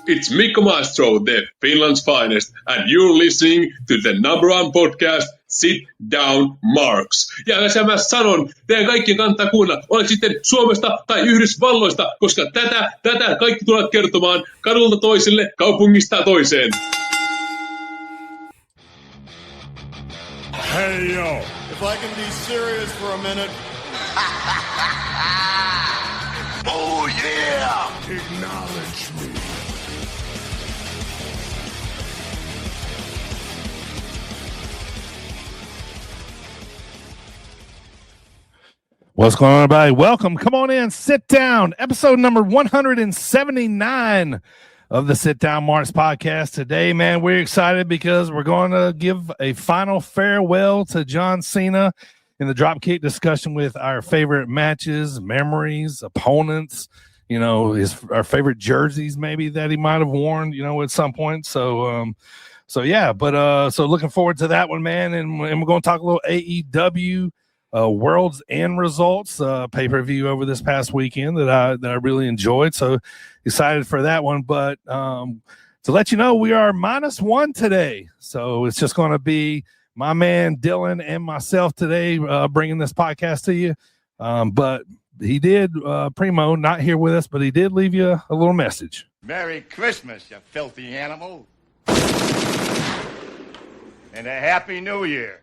It's Mikko Mastro, the Finland's finest, and you're listening to the #1 podcast, Sit Down Marks. Ja tässä mä sanon, teidän kaikkien kannattaa kuunnella, olet sitten Suomesta tai Yhdysvalloista, koska tätä kaikki tulevat kertomaan kadulta toiselle, kaupungista toiseen. Hey yo, if I can be serious for a minute. Oh yeah! Acknowledge me. What's going on, everybody? Welcome. Come on in. Sit down. Episode number 179 of the Sit Down Marks podcast. Today, man, we're excited because we're going to give a final farewell to John Cena in the Dropkick discussion with our favorite matches, memories, opponents, you know, our favorite jerseys maybe that he might have worn, you know, at some point. So looking forward to that one, man. And we're going to talk a little AEW. World's End results, pay-per-view over this past weekend that I really enjoyed. So excited for that one. But to let you know, we are -1 today. So it's just going to be my man Dylan and myself today bringing this podcast to you. But he did, Primo, not here with us, but he did leave you a little message. Merry Christmas, you filthy animal. And a Happy New Year.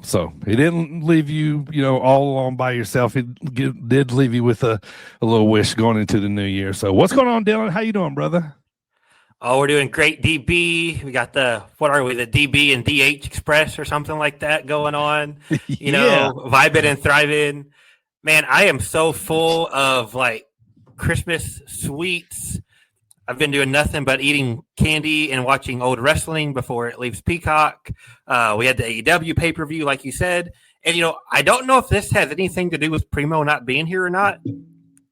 So he didn't leave you, you know, all alone by yourself. He did leave you with a little wish going into the new year. So what's going on, Dylan? How you doing, brother? Oh, we're doing great, DB. We got the DB and DH Express or something like that going on. You know, vibing and thriving. Man, I am so full of like Christmas sweets. I've been doing nothing but eating candy and watching old wrestling before it leaves Peacock. We had the AEW pay-per-view, like you said. And, you know, I don't know if this has anything to do with Primo not being here or not.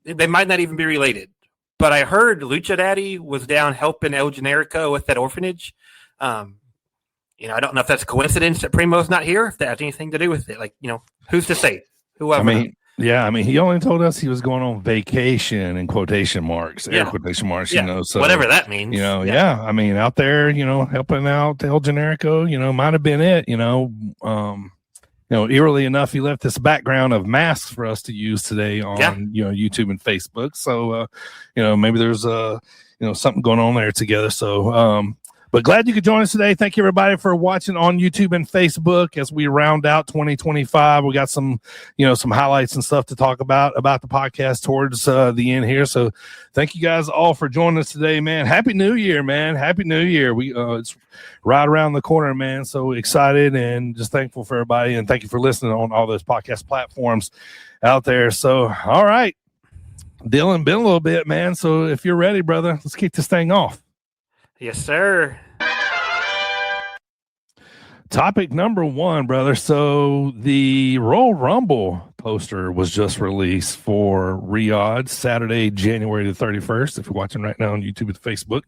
They might not even be related. But I heard Lucha Daddy was down helping El Generico with that orphanage. You know, I don't know if that's a coincidence that Primo's not here, if that has anything to do with it. Like, you know, who's to say? Whoever. I mean, he only told us he was going on vacation in quotation marks, air quotation marks, you know, so whatever that means, you know, I mean, out there, you know, helping out El Generico, you know, might've been it, you know, eerily enough, he left this background of masks for us to use today on, you know, YouTube and Facebook. So, you know, maybe there's something going on there together. So, but glad you could join us today. Thank you, everybody, for watching on YouTube and Facebook as we round out 2025. We got some highlights and stuff to talk about the podcast towards the end here. So thank you guys all for joining us today, man. Happy New Year, man. Happy New Year. It's right around the corner, man. So excited and just thankful for everybody. And thank you for listening on all those podcast platforms out there. So, all right, Dylan, been a little bit, man. So if you're ready, brother, let's kick this thing off. Yes, sir. Topic number 1, brother. So the Royal Rumble poster was just released for Riyadh Saturday, January the 31st. If you're watching right now on YouTube and Facebook,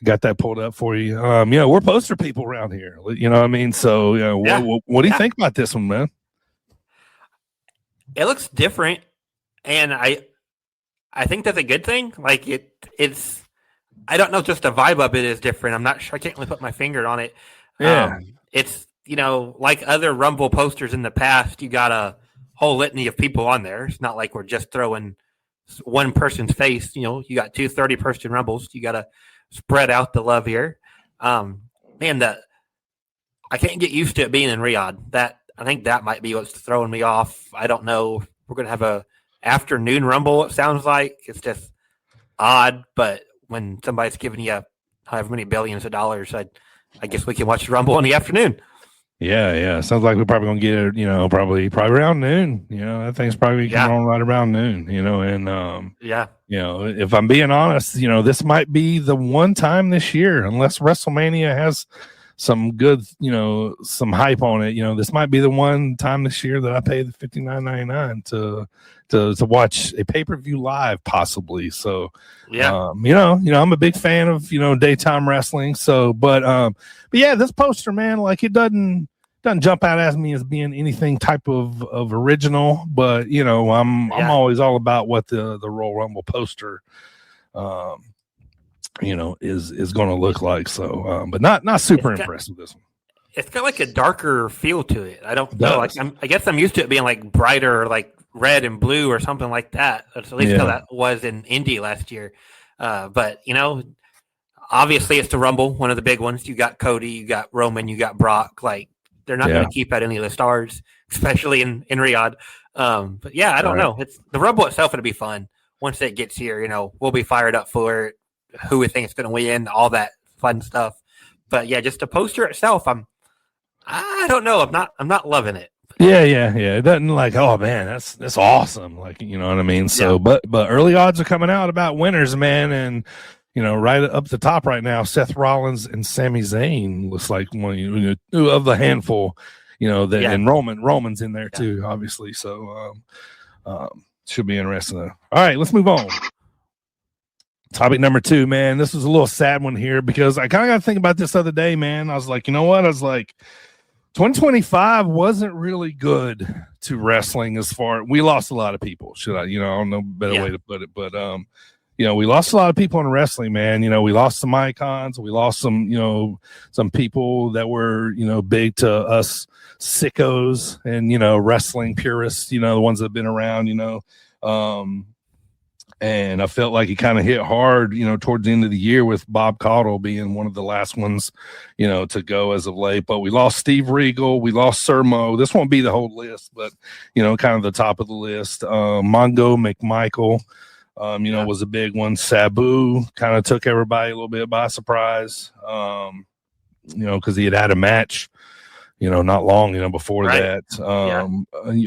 got that pulled up for you. You know, we're poster people around here. You know what I mean? So, you know, what do you think about this one, man? It looks different, and I think that's a good thing. Like it's. I don't know, just the vibe of it is different. I'm not sure. I can't really put my finger on it. Yeah. It's, you know, like other Rumble posters in the past, you got a whole litany of people on there. It's not like we're just throwing one person's face. You know, you got 2 30-person Rumbles. You got to spread out the love here. Man, I can't get used to it being in Riyadh. I think that might be what's throwing me off. I don't know. We're going to have a afternoon Rumble, it sounds like. It's just odd, but when somebody's giving you however many billions of dollars, I guess we can watch the Rumble in the afternoon. Yeah. Sounds like we're probably going to get it, you know, probably around noon. You know, that thing's probably coming on right around noon, you know, and you know, if I'm being honest, you know, this might be the one time this year, unless WrestleMania has some good, you know, some hype on it, you know, this might be the one time this year that I pay the $59.99 to watch a pay-per-view live, possibly. So, you know, I'm a big fan of, you know, daytime wrestling. So, but yeah, this poster, man, like it doesn't doesn't jump out at me as being anything type of original, but I'm always all about what the Royal Rumble poster is going to look like. So but not super impressed with this one. It's got like a darker feel to it. I don't know. Like I guess I'm used to it being like brighter, like red and blue or something like that. That's at least how that was in Indy last year. But obviously it's the Rumble, one of the big ones. You got Cody, you got Roman, you got Brock. Like they're not going to keep out any of the stars, especially in Riyadh. But yeah, I don't know. It's the Rumble itself. It'll be fun once it gets here. We'll be fired up for it. Who we think is going to win, all that fun stuff. But yeah, just the poster itself, I don't know. I'm not loving it. Yeah. It doesn't like, oh man, that's awesome. Like, you know what I mean? So, but early odds are coming out about winners, man. And, right up the top right now, Seth Rollins and Sami Zayn looks like one of the handful, and Roman's in there too, obviously. So, should be interesting though. All right, let's move on. Topic number 2, man. This was a little sad one here because I kind of got to think about this the other day, man. I was like, you know what? I was like, 2025 wasn't really good to wrestling we lost a lot of people. I don't know a better way to put it, but we lost a lot of people in wrestling, man. We lost some icons, we lost some, some people that were, big to us sickos and, wrestling purists, the ones that have been around, and I felt like it kind of hit hard, towards the end of the year with Bob Caudle being one of the last ones, to go as of late. But we lost Steve Regal. We lost Sir Mo. This won't be the whole list, but, kind of the top of the list. Mongo McMichael, was a big one. Sabu kind of took everybody a little bit by surprise, because he had a match, not long, before that.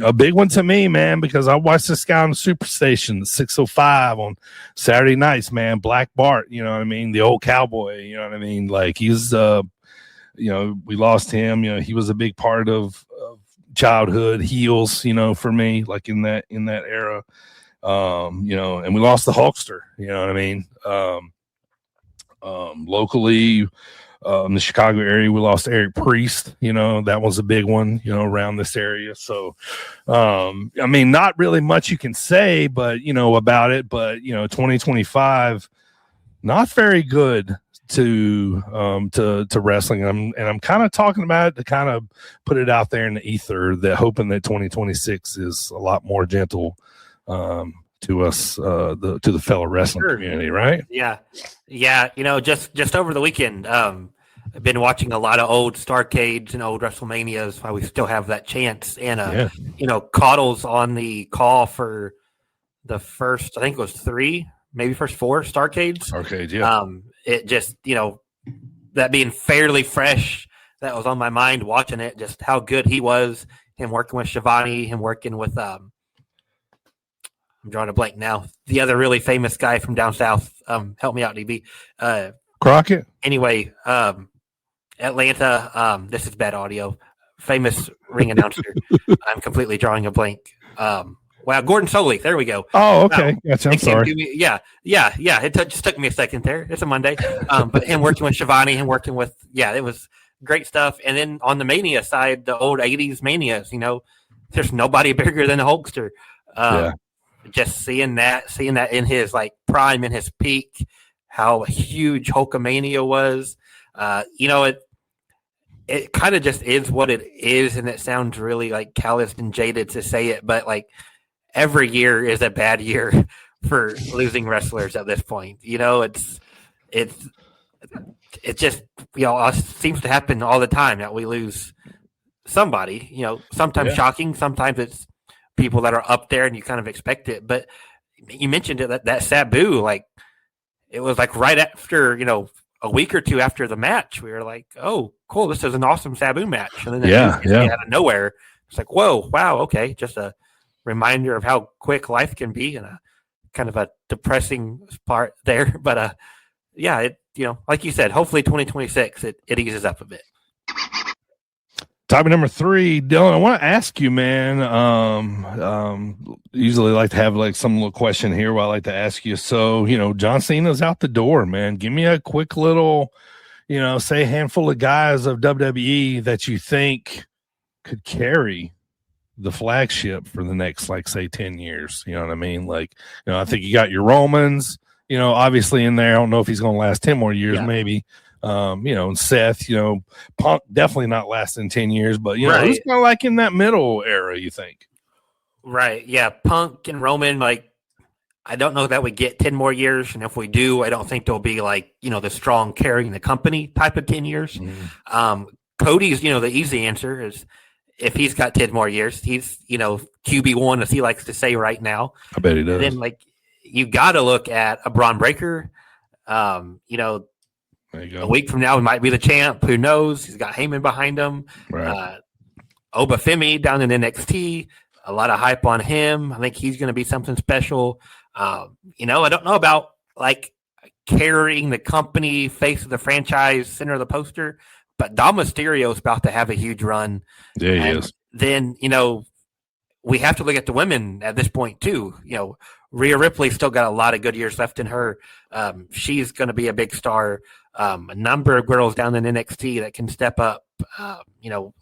A big one to me, man, because I watched this guy on the Superstation, 605 on Saturday nights, man. Black Bart, you know what I mean? The old cowboy, you know what I mean? Like he's, we lost him. He was a big part of childhood heels, for me, like in that era. And we lost the Hulkster, you know what I mean? Locally, in the Chicago area, we lost Eric Priest. That was a big one, around this area. So, not really much you can say, but, about it. But, 2025, not very good to wrestling. I'm kind of talking about it to kind of put it out there in the ether, that hoping that 2026 is a lot more gentle to us, to the fellow wrestling community, right? Yeah. Just over the weekend, I've been watching a lot of old Starrcades and old WrestleManias while we still have that chance. And, Caudle's on the call for the first, I think it was 3, maybe first 4 Starrcades. Starrcades, yeah. It just, that being fairly fresh, that was on my mind watching it, just how good he was, him working with Shivani, him working with, I'm drawing a blank now, the other really famous guy from down south. Help me out, DB. Crockett. Anyway, Atlanta, this is bad audio. Famous ring announcer. I'm completely drawing a blank. Gordon Solie. There we go. Oh, okay. Gotcha. I'm sorry. Yeah. It just took me a second there. It's a Monday. But him working with Shivani, him working with, it was great stuff. And then on the Mania side, the old 80s Manias, there's nobody bigger than the Hulkster. Just seeing that in his like prime, in his peak, how huge Hulkamania was. It kind of just is what it is, and it sounds really like calloused and jaded to say it, but like every year is a bad year for losing wrestlers at this point. It just seems to happen all the time that we lose somebody. Sometimes shocking, sometimes it's people that are up there and you kind of expect it. But you mentioned it, that Sabu, like it was like right after, a week or two after the match, we were like, oh, cool, this is an awesome Sabu match. And then out of nowhere, it's like, whoa, wow, okay. Just a reminder of how quick life can be, and a kind of a depressing part there. But like you said, hopefully 2026 it eases up a bit. Topic number 3, Dylan, I want to ask you, man. Usually like to have like some little question here where I like to ask you. So, John Cena's out the door, man. Give me a quick little, say a handful of guys of WWE that you think, could carry the flagship for the next, like, say, 10 years. You know what I mean? Like, I think you got your Romans, obviously in there. I don't know if he's going to last 10 more years, maybe. And Seth, Punk definitely not lasting 10 years, but, it's kind of like in that middle era, you think? Right. Yeah. Punk and Roman, like, I don't know that we get 10 more years. And if we do, I don't think there'll be like, the strong carrying the company type of 10 years. Cody's, the easy answer is if he's got 10 more years, he's, QB1, as he likes to say right now. I bet he does. And then, like, you got to look at a Braun Breaker. There you go. A week from now, he might be the champ. Who knows? He's got Heyman behind him. Right. Obafemi down in NXT. A lot of hype on him. I think he's going to be something special. I don't know about like carrying the company, face of the franchise, center of the poster, but Dom Mysterio is about to have a huge run. Yeah, he is. Then, we have to look at the women at this point too. Rhea Ripley's still got a lot of good years left in her. She's going to be a big star. A number of girls down in NXT that can step up.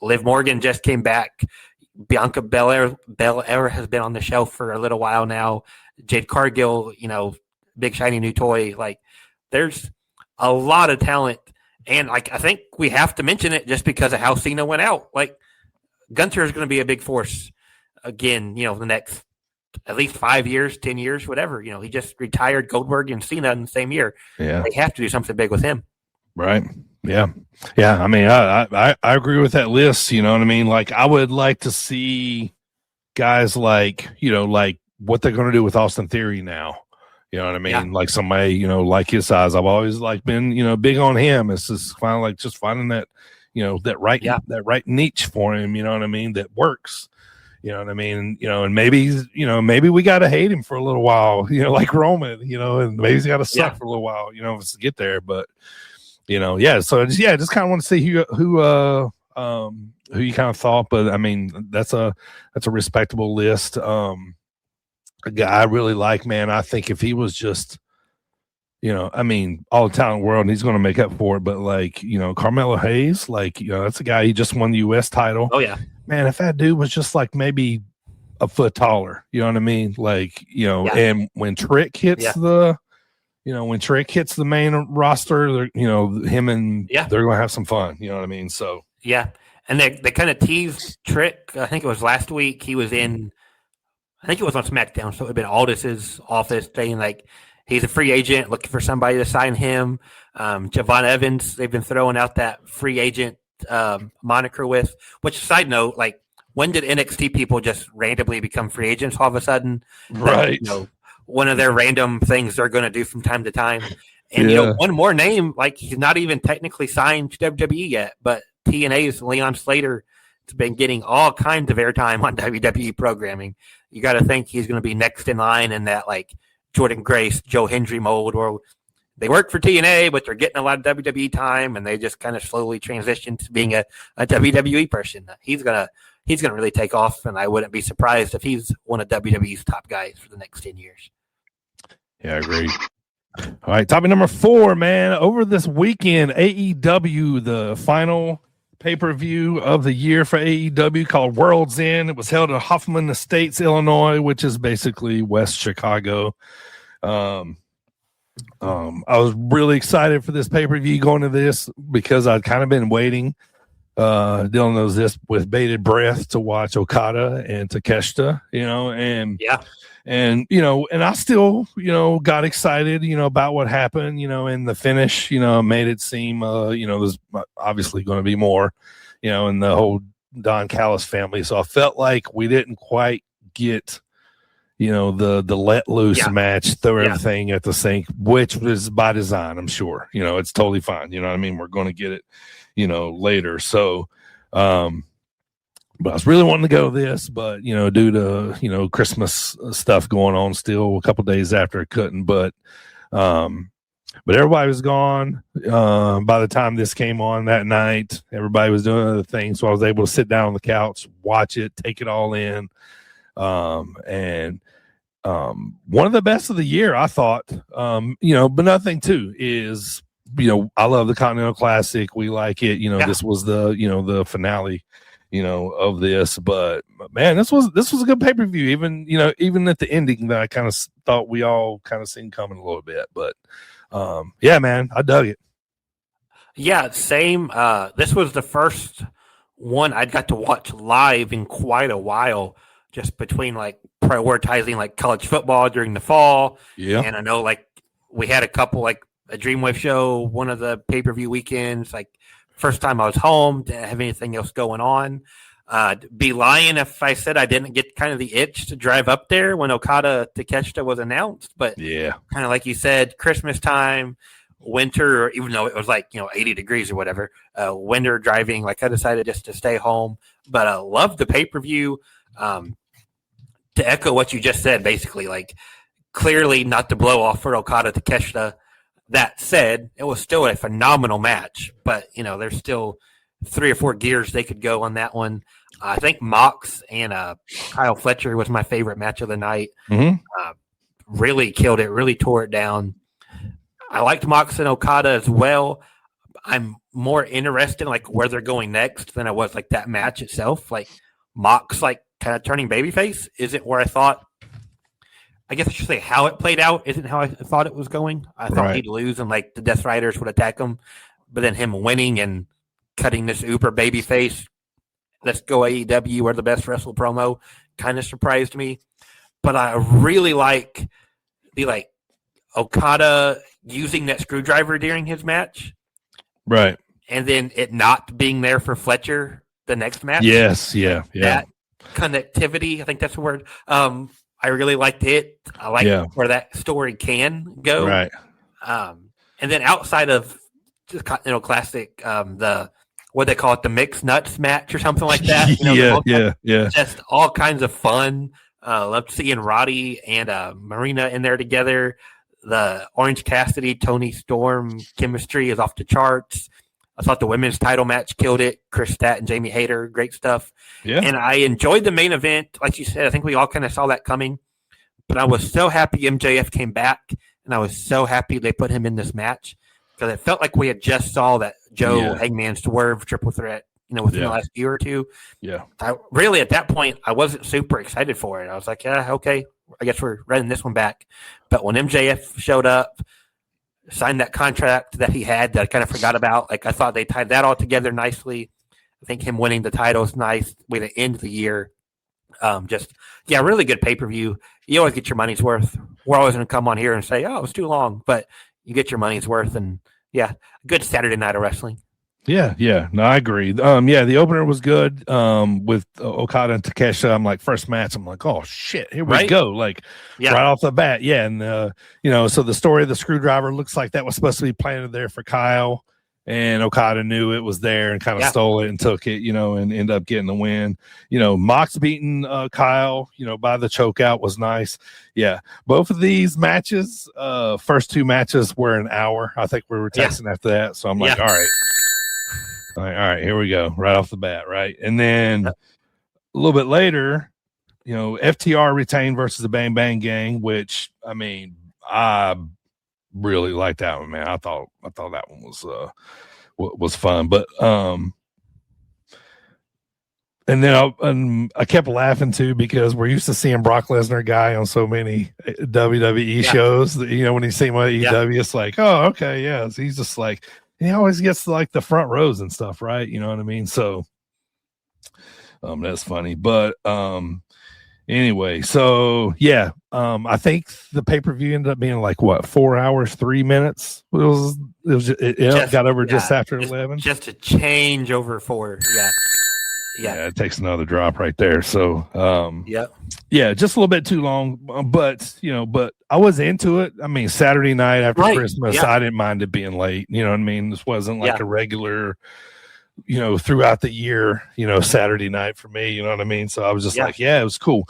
Liv Morgan just came back. Bianca Belair has been on the shelf for a little while now. Jade Cargill, big shiny new toy. Like, there's a lot of talent, and like I think we have to mention it just because of how Cena went out. Like, Gunther is going to be a big force again. The next at least 5 years, 10 years, whatever. He just retired Goldberg and Cena in the same year. Yeah, they have to do something big with him. Right. Yeah. I mean, I agree with that list. You know what I mean? Like, I would like to see guys like, like what they're going to do with Austin Theory now. You know what I mean? Yeah. Like somebody, like his size. I've always like been, big on him. It's just kind of like just finding that, that right niche for him. You know what I mean? That works. You know what I mean? And maybe, maybe we got to hate him for a little while, like Roman, and maybe he's got to suck for a little while, to get there. But, so just kind of want to see who you kind of thought. But I mean, that's a respectable list. A guy I really like, man. I think if he was just, I mean, all the talent in the world, and he's going to make up for it. But like, Carmelo Hayes, like, that's a guy. He just won the U.S. title. Oh yeah, man. If that dude was just like maybe a foot taller, you know what I mean? Like, and when Trick hits when Trick hits the main roster, him and they're going to have some fun. You know what I mean? So yeah, and they kind of teased Trick. I think it was last week. He was in. I think it was on SmackDown, so it would have been Aldis's office saying, like, he's a free agent looking for somebody to sign him. Javon Evans, they've been throwing out that free agent moniker with, which, side note, like, when did NXT people just randomly become free agents all of a sudden? Right. One of their random things they're going to do from time to time. And, one more name, like, he's not even technically signed to WWE yet, but TNA's Leon Slater has been getting all kinds of airtime on WWE programming. You got to think he's going to be next in line in that, like, Jordan Grace, Joe Hendry mold, where they work for TNA, but they're getting a lot of WWE time, and they just kind of slowly transition to being a WWE person. He's gonna really take off, and I wouldn't be surprised if he's one of WWE's top guys for the next 10 years. Yeah, I agree. All right, topic number 4, man. Over this weekend, AEW, the final pay-per-view of the year for AEW, called World's End. It was held at Hoffman Estates, Illinois, which is basically West Chicago. I was really excited for this pay-per-view going to this because I'd kind of been waiting. Dylan knows this, with bated breath to watch Okada and Takeshita, and I still, got excited, about what happened, in the finish, made it seem, there's obviously going to be more, in the whole Don Callis family. So I felt like we didn't quite get, the let loose match, throw everything at the sink, which was by design, I'm sure. It's totally fine. You know what I mean? We're going to get it, later. So, but I was really wanting to go to this, but, due to, Christmas stuff going on still a couple days after I couldn't, but everybody was gone. By the time this came on that night, everybody was doing other things. So I was able to sit down on the couch, watch it, take it all in. And one of the best of the year, I thought, but nothing too is, I love the Continental Classic. We like it. This was the, the finale, of this. But man, this was a good pay-per-view. Even at the ending that I kind of thought we all kind of seen coming a little bit. But yeah, man, I dug it. Yeah, same. This was the first one I got to watch live in quite a while, just between like prioritizing like college football during the fall. Yeah. And I know like we had a couple, like a Dreamwave show, one of the pay-per-view weekends, like first time I was home, didn't have anything else going on. Be lying if I said I didn't get kind of the itch to drive up there when Okada Takeshita was announced. But yeah, kind of like you said, Christmas time, winter, even though it was like 80 degrees or whatever, winter driving, like I decided just to stay home. But I loved the pay-per-view. To echo what you just said, basically, like clearly not to blow off for Okada Takeshita. That said, it was still a phenomenal match, but there's still 3 or 4 gears they could go on that one. I think Mox and Kyle Fletcher was my favorite match of the night. Mm-hmm. Really killed it, really tore it down. I liked Mox and Okada as well. I'm more interested in like where they're going next than I was like that match itself. Like Mox like kind of turning babyface isn't where I thought. I guess I should say how it played out isn't how I thought it was going. I thought he'd lose and like the Death Riders would attack him, but then him winning and cutting this uber babyface, let's go AEW, we're the best wrestle promo, kind of surprised me. But I really like the Okada using that screwdriver during his match. Right. And then it not being there for Fletcher the next match. Yes, yeah. That connectivity, I think that's the word. I really liked it. I like where that story can go. Right. And then outside of just classic, the what they call it, the mixed nuts match or something like that. Yeah. Just all kinds of fun. Loved seeing Roddy and Marina in there together. The Orange Cassidy, Tony Storm chemistry is off the charts. I thought the women's title match killed it. Chris Stat and Jamie Hayter, great stuff. Yeah. And I enjoyed the main event. Like you said, I think we all kind of saw that coming. But I was so happy MJF came back, and I was so happy they put him in this match because it felt like we had just saw that Joe Hangman Swerve triple threat, within the last year or two. Yeah. I really, at that point, I wasn't super excited for it. I was like, yeah, okay, I guess we're running this one back. But when MJF showed up, signed that contract that he had that I kind of forgot about, like I thought they tied that all together nicely. I think him winning the title is nice way to end the year. Really good pay-per-view. You always get your money's worth. We're always going to come on here and say, oh, it was too long, but you get your money's worth. And good Saturday night of wrestling. Yeah. No, I agree. The opener was good. With Okada and Takeshita, I'm like, first match, I'm like, oh shit, here we go. Like right off the bat. Yeah. And so the story of the screwdriver looks like that was supposed to be planted there for Kyle, and Okada knew it was there and kind of stole it and took it, and ended up getting the win. Mox beating Kyle, by the choke out was nice. Yeah. Both of these matches, first 2 matches were an hour. I think we were texting after that. So I'm like, all right, here we go. Right off the bat, right? And then a little bit later, FTR retained versus the Bang Bang Gang, which I really liked that one, man. I thought that one was fun, but and then I kept laughing too because we're used to seeing Brock Lesnar guy on so many WWE shows that, when he's seen on AEW, it's like, oh, okay, yeah. So he's just like, he always gets like the front rows and stuff, right? You know what I mean? So that's funny. But anyway, so I think the pay-per-view ended up being like what, 4 hours, 3 minutes. It got over just after 11. Just a change over 4. Yeah, it takes another drop right there. So just a little bit too long, but I was into it. Saturday night after Christmas, I didn't mind it being late. You know what I mean? This wasn't like a regular, throughout the year, Saturday night for me. You know what I mean? So I was just like, it was cool.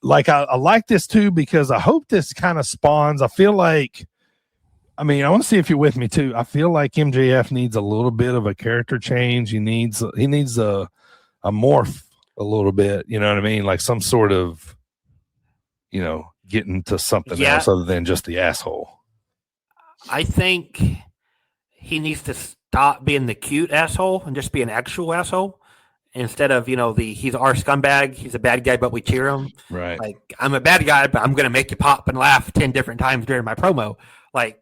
Like I like this too because I hope this kind of spawns. I feel like, I want to see if you're with me too. I feel like MJF needs a little bit of a character change. He needs a morph a little bit, you know what I mean? Like some sort of, getting to something else other than just the asshole. I think he needs to stop being the cute asshole and just be an actual asshole instead of he's our scumbag, he's a bad guy, but we cheer him. Right. Like, I'm a bad guy, but I'm gonna make you pop and laugh 10 different times during my promo. Like,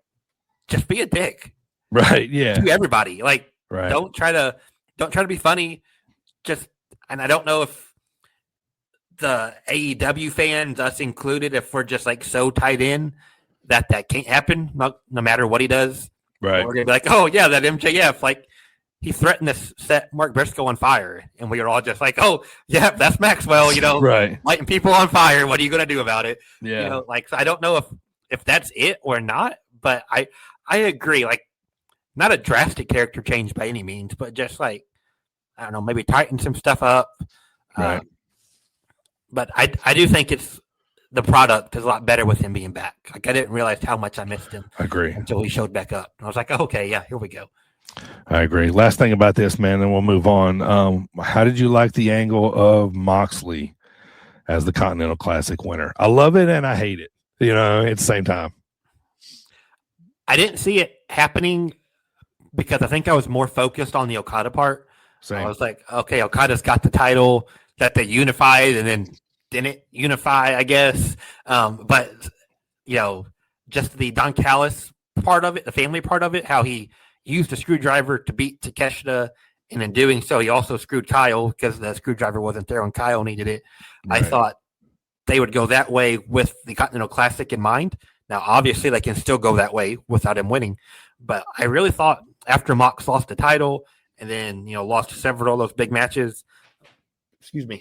just be a dick. Right. Yeah. To everybody. Like, right. Don't try to be funny. And I don't know if the AEW fans, us included, if we're just like so tied in that can't happen, no matter what he does. Right. We're gonna be like, oh yeah, that MJF, like, he threatened to set Mark Briscoe on fire, and we were all just like, oh yeah, that's Maxwell, right, lighting people on fire. What are you gonna do about it? Yeah. So I don't know if that's it or not, but I agree. Like, not a drastic character change by any means, but just like, I don't know, maybe tighten some stuff up. Right. But I do think the product is a lot better with him being back. Like, I didn't realize how much I missed him. I agree. Until he showed back up. And I was like, oh, okay, yeah, here we go. I agree. Last thing about this, man, and we'll move on. How did you like the angle of Moxley as the Continental Classic winner? I love it and I hate it, at the same time. I didn't see it happening because I think I was more focused on the Okada part. Same. I was like, okay, Okada's got the title that they unified and then didn't unify, I guess. But, just the Don Callis part of it, the family part of it, how he used a screwdriver to beat Takeshita, and in doing so, he also screwed Kyle because the screwdriver wasn't there when Kyle needed it. Right. I thought they would go that way with the Continental Classic in mind. Now, obviously, they can still go that way without him winning. But I really thought after Mox lost the title and then, lost several of those big matches,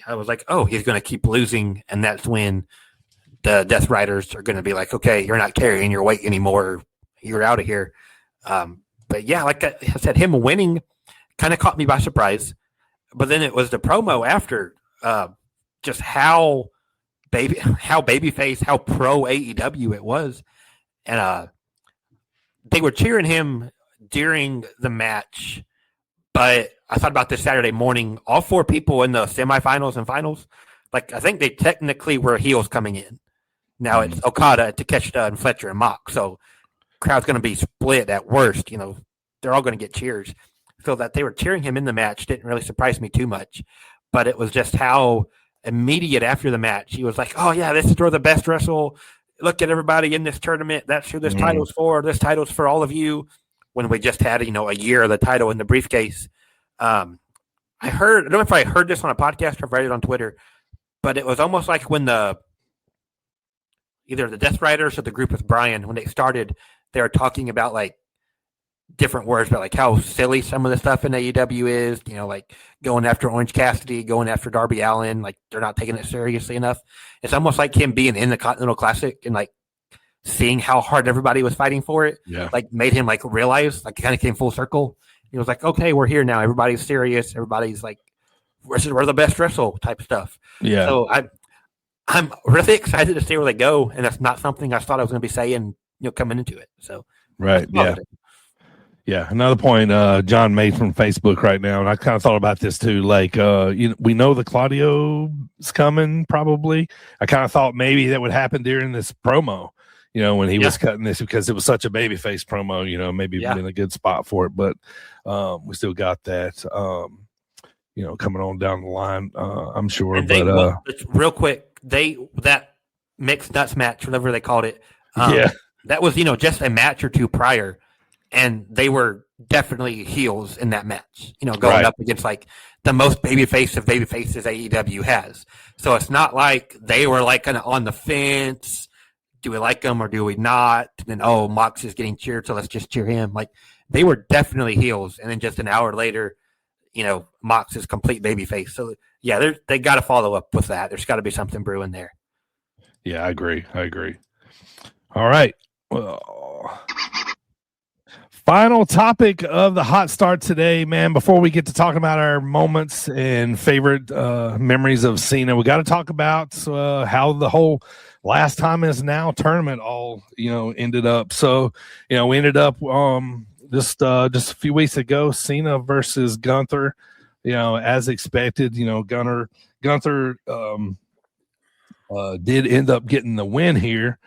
I was like, oh, he's going to keep losing. And that's when the Death Riders are going to be like, okay, you're not carrying your weight anymore. You're out of here. But yeah, like I said, him winning kind of caught me by surprise. But then it was the promo after, just how babyface, how pro AEW it was. And they were cheering him during the match. But I thought about this Saturday morning, all 4 people in the semifinals and finals, like, I think they technically were heels coming in. Now it's Okada, Takeshita, and Fletcher and Mox. So crowd's going to be split at worst. They're all going to get cheers. So that they were cheering him in the match didn't really surprise me too much. But it was just how immediate after the match, he was like, oh, yeah, this is where the best wrestle. Look at everybody in this tournament. That's who this title's for. This title's for all of you. When we just had, a year of the title in the briefcase. I don't know if I heard this on a podcast or read it on Twitter, but it was almost like when either the Death Riders or the group with Brian, when they started, they were talking about like different words about like how silly some of the stuff in AEW is, like going after Orange Cassidy, going after Darby Allin, like they're not taking it seriously enough. It's almost like him being in the Continental Classic and like seeing how hard everybody was fighting for it, like made him like realize, like, it kind of came full circle. He was like, okay, we're here now. Everybody's serious. Everybody's like, we're the best wrestle type stuff. Yeah. So I'm really excited to see where they go. And that's not something I thought I was going to be saying, coming into it. So. Right. Yeah. Yeah. Another point John made from Facebook right now. And I kind of thought about this too. Like, we know the Claudio's coming probably. I kind of thought maybe that would happen during this promo. When he was cutting this, because it was such a babyface promo, maybe in a good spot for it. But we still got that, coming on down the line, I'm sure. But real quick, that mixed nuts match, whatever they called it, that was, just a match or two prior, and they were definitely heels in that match, going up against like the most babyface of babyfaces AEW has. So it's not like they were like kind of on the fence. Do we like him or do we not? And then, Mox is getting cheered, so let's just cheer him. Like, they were definitely heels. And then just an hour later, Mox is complete babyface. So, yeah, they got to follow up with that. There's got to be something brewing there. Yeah, I agree. All right. Well, final topic of the hot start today, man. Before we get to talking about our moments and favorite memories of Cena, we got to talk about how the whole last time is now tournament all ended up. So we ended up just a few weeks ago, Cena versus Gunther. As expected, Gunther did end up getting the win here.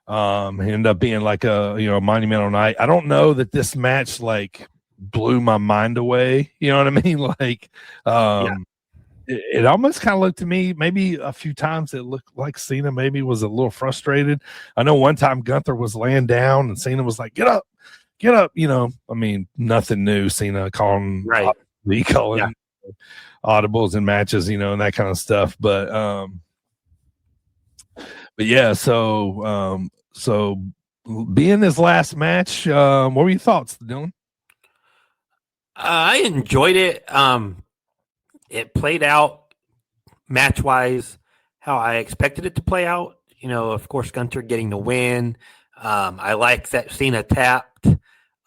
Ended up being like a monumental night. I don't know that this match like blew my mind away. You know what I mean? Like it almost kind of looked to me, maybe a few times it looked like Cena maybe was a little frustrated. I know one time Gunther was laying down and Cena was like, get up. I mean, nothing new. Cena calling audibles in matches, and that kind of stuff. But yeah, so being his last match, what were your thoughts, Dylan? I enjoyed it. It played out match-wise how I expected it to play out. Of course, Gunther getting the win. I liked that Cena tapped.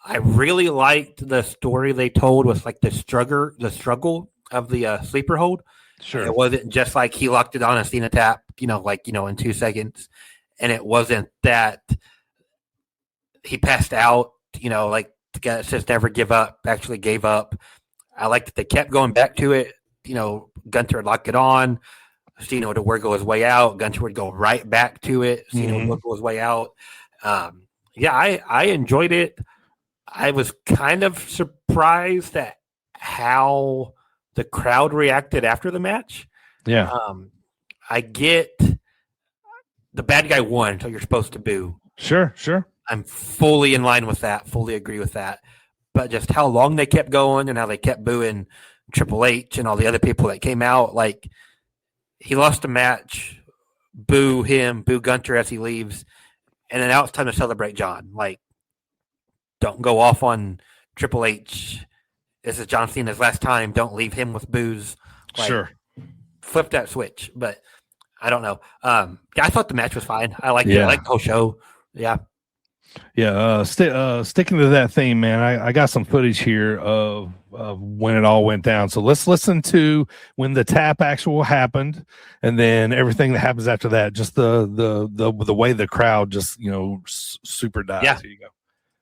I really liked the story they told with like the struggle of the sleeper hold. Sure. It wasn't just like he locked it on a Cena tap, in 2 seconds. And it wasn't that he passed out, like the guy that says never give up, actually gave up. I liked that they kept going back to it. Gunther would lock it on. Cena would wiggle his way out. Gunther would go right back to it. Cena would wiggle his way out. I enjoyed it. I was kind of surprised at how the crowd reacted after the match. Yeah. I get the bad guy won, so you're supposed to boo. Sure. I'm fully in line with that, fully agree with that. But just how long they kept going and how they kept booing Triple H and all the other people that came out, like he lost a match, boo him, boo Gunther as he leaves, and then now it's time to celebrate John. Like, don't go off on Triple H. This is John Cena's last time. Don't leave him with boos. Like, sure. Flip that switch. But I don't know. I thought the match was fine. I liked it. I liked the whole show. Yeah. Yeah. Sticking to that theme, man, I got some footage here of when it all went down. So let's listen to when the tap actual happened, and then everything that happens after that. Just the way the crowd just super dives. Yeah. Here you go.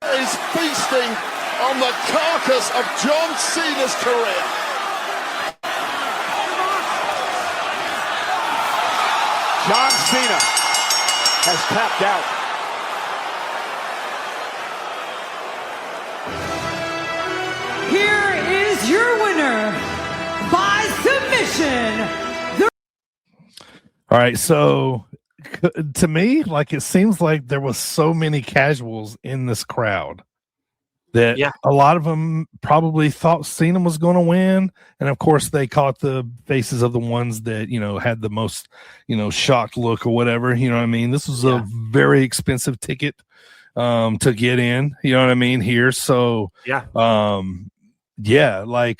Is feasting on the carcass of John Cena's career. John Cena has tapped out. Here is your winner by submission. All right, so to me, like it seems like there was so many casuals in this crowd that a lot of them probably thought Cena was going to win, and of course they caught the faces of the ones that had the most shocked look or whatever. You know what I mean? This was a very expensive ticket to get in. You know what I mean? Here, so I mean, I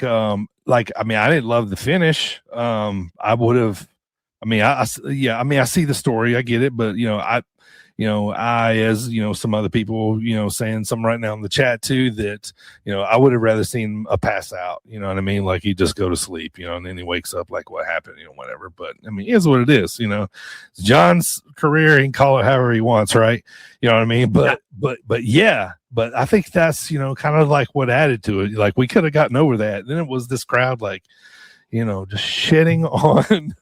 didn't love the finish. I would have. I mean, I see the story. I get it, but as some other people, saying some right now in the chat too, that, I would have rather seen a pass out, you know what I mean? Like he just go to sleep, and then he wakes up like what happened, whatever. But I mean, it is what it is, it's John's career. He can call it however he wants. Right. You know what I mean? But I think that's, kind of like what added to it. Like we could have gotten over that. Then it was this crowd, like, just shitting on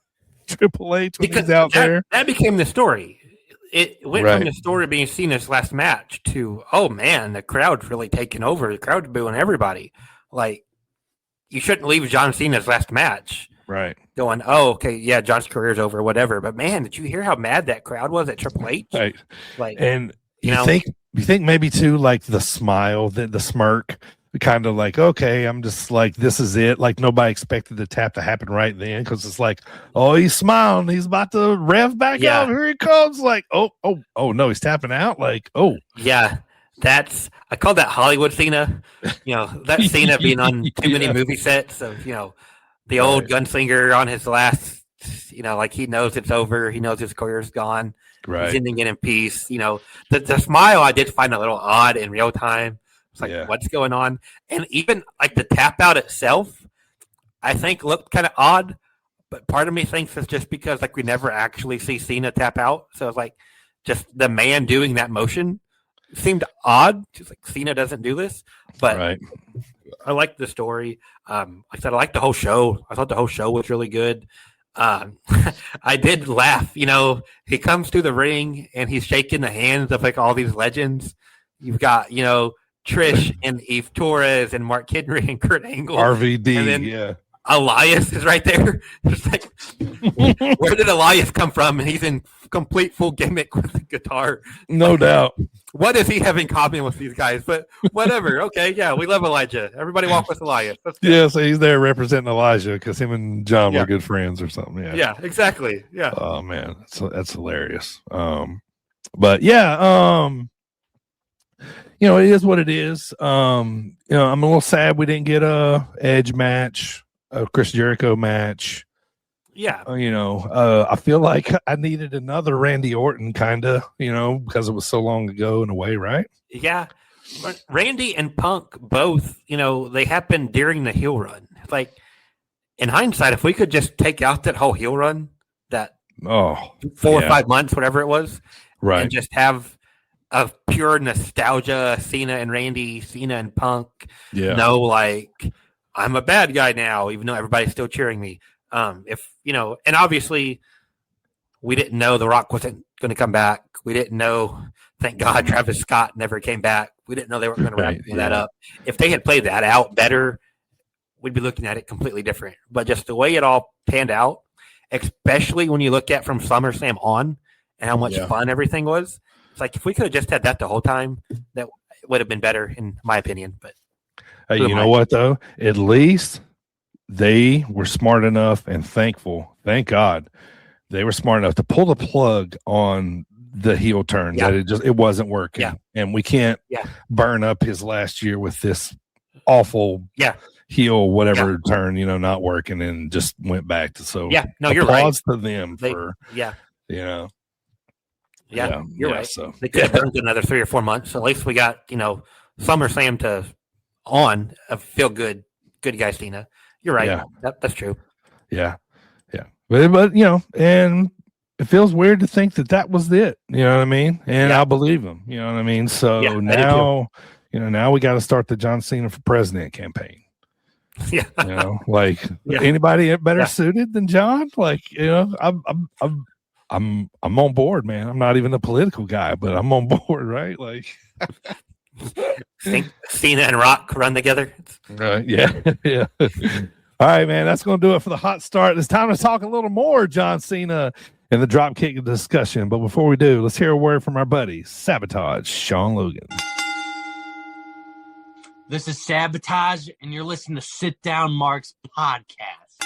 Triple H when he's out there. That became the story. It went from the story being seen as last match to, oh man, the crowd's really taking over. The crowd's booing everybody. Like, you shouldn't leave John Cena's last match. Right. Going, oh, okay, yeah, John's career's over, whatever. But man, did you hear how mad that crowd was at Triple H? Right. Like, and you think maybe too, like the smile, the smirk, kind of like, okay, I'm just like, this is it. Like nobody expected the tap to happen right then, because it's like, oh, he's smiling, he's about to rev back out. Here he comes. Like, oh no, he's tapping out. Like, oh yeah, I call that Hollywood Cena. That Cena being on too many movie sets of the old gunslinger on his last. Like he knows it's over. He knows his career's gone. Right. He's ending it in peace. The smile I did find a little odd in real time. It's like, what's going on? And even like the tap out itself, I think looked kind of odd, but part of me thinks it's just because like we never actually see Cena tap out. So it's like just the man doing that motion seemed odd. Just like Cena doesn't do this, but I liked the story. Like I said, I liked the whole show. I thought the whole show was really good. I did laugh, he comes to the ring and he's shaking the hands of like all these legends. You've got, Trish and Eve Torres and Mark Henry and Kurt Angle. RVD, and then Elias is right there. It's like, where did Elias come from? And he's in complete full gimmick with the guitar. No doubt. What does he have in common with these guys? But whatever. Okay, yeah, we love Elijah. Everybody walk with Elias. Yeah, so he's there representing Elijah because him and John were good friends or something. Yeah, exactly. Yeah. Oh man, that's hilarious. But yeah, it is what it is. I'm a little sad we didn't get a Edge match, a Chris Jericho match. Yeah. I feel like I needed another Randy Orton kind of, because it was so long ago in a way, right? Yeah. But Randy and Punk both, they happened during the heel run. Like, in hindsight, if we could just take out that whole heel run, that 4 or 5 months, whatever it was, right, and just have a pure nostalgia, Cena and Randy, Cena and Punk. Yeah. No, like, I'm a bad guy now, even though everybody's still cheering me. And obviously we didn't know The Rock wasn't going to come back. We didn't know, thank God, Travis Scott never came back. We didn't know they were going to wrap that up. If they had played that out better, we'd be looking at it completely different. But just the way it all panned out, especially when you look at from SummerSlam on and how much fun everything was, it's like if we could have just had that the whole time, that would have been better, in my opinion. But you know what, though? At least they were smart enough and thank God, they were smart enough to pull the plug on the heel turn. That it wasn't working, and we can't burn up his last year with this awful heel whatever turn, not working, and just went back to you're right. Applause to them for you're right. So they could have burned another 3 or 4 months. So at least we got SummerSlam to on a feel good guy Cena. You're right. Yeah. That's true. Yeah. But and it feels weird to think that was it. You know what I mean? And I believe him. You know what I mean? So now, now we got to start the John Cena for President campaign. Yeah. Anybody better suited than John? I'm on board, man. I'm not even a political guy, but I'm on board, right? Like. Think Cena and Rock run together. Yeah. All right, man. That's going to do it for the hot start. It's time to talk a little more John Cena and the dropkick discussion. But before we do, let's hear a word from our buddy, Sabotage, Sean Logan. This is Sabotage, and you're listening to Sit Down Mark's podcast.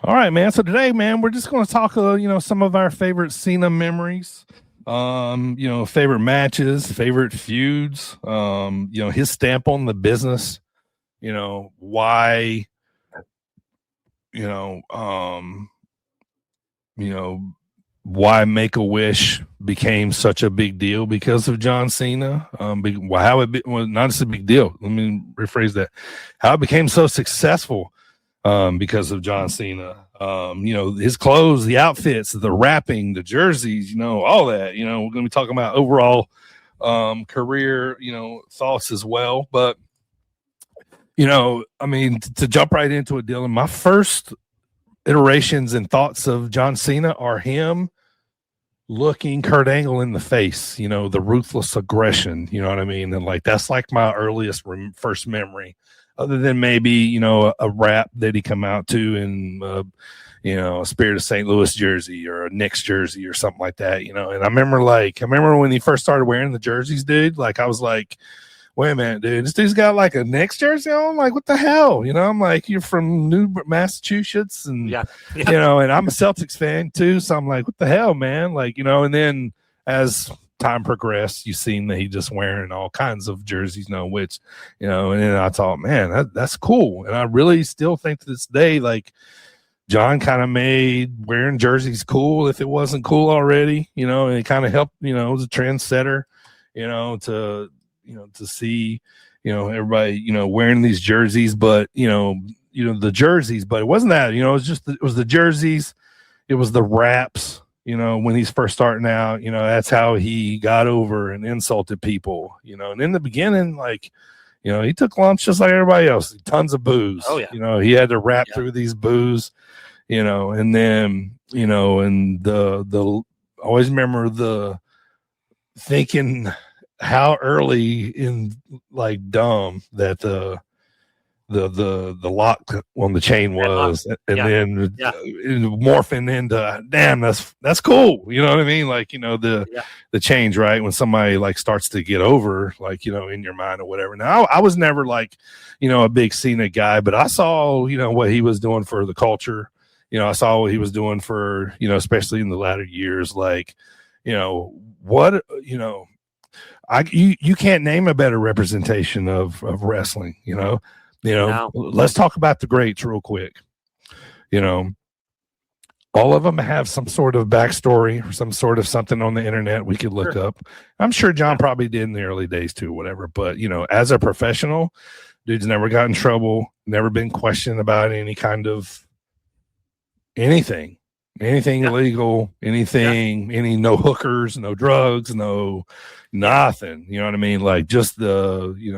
All right, man. So today, man, we're just going to talk, some of our favorite Cena memories. Favorite matches, favorite feuds, his stamp on the business, why, why Make-A-Wish became such a big deal because of John Cena. Not just a big deal. Let me rephrase that. How it became so successful because of John Cena. His clothes, the outfits, the rapping, the jerseys, all that. We're going to be talking about overall career, thoughts as well. But, to jump right into it, Dylan, my first iterations and thoughts of John Cena are him looking Kurt Angle in the face, the ruthless aggression, you know what I mean? And that's my earliest first memory. Other than maybe, a rap that he come out to in, a Spirit of St. Louis jersey or a Knicks jersey or something like that, And I remember when he first started wearing the jerseys, dude, I was like, wait a minute, dude, this dude's got a Knicks jersey on? What the hell? I'm like, you're from New Massachusetts and, and I'm a Celtics fan too. So I'm like, what the hell, man? And then as time progressed, you've seen that he just wearing all kinds of jerseys, which, and then I thought, man, that's cool. And I really still think to this day, John kind of made wearing jerseys cool if it wasn't cool already, and it kind of helped, it was a trendsetter, to see, everybody, wearing these jerseys, but, the jerseys, but it wasn't that, it was the jerseys, it was the raps, when he's first starting out, that's how he got over and insulted people, and in the beginning, he took lumps just like everybody else, tons of booze. Oh, yeah. He had to rap through these booze, and then, and the always remember the thinking how early in dumb that the the lock on the chain was, and then morphing into, damn, that's cool. You know what I mean? Like, the change, right? When somebody like starts to get over, like, in your mind or whatever. Now, I was never like, a big Cena guy, but I saw, what he was doing for the culture. I saw what he was doing for, especially in the latter years, like, what, you can't name a better representation of wrestling, No. Let's talk about the greats real quick. All of them have some sort of backstory or some sort of something on the internet we could look up. I'm sure John probably did in the early days too, whatever. But, as a professional, dude's never got in trouble, never been questioned about any kind of anything illegal, any no hookers, no drugs, no nothing. You know what I mean? Like just you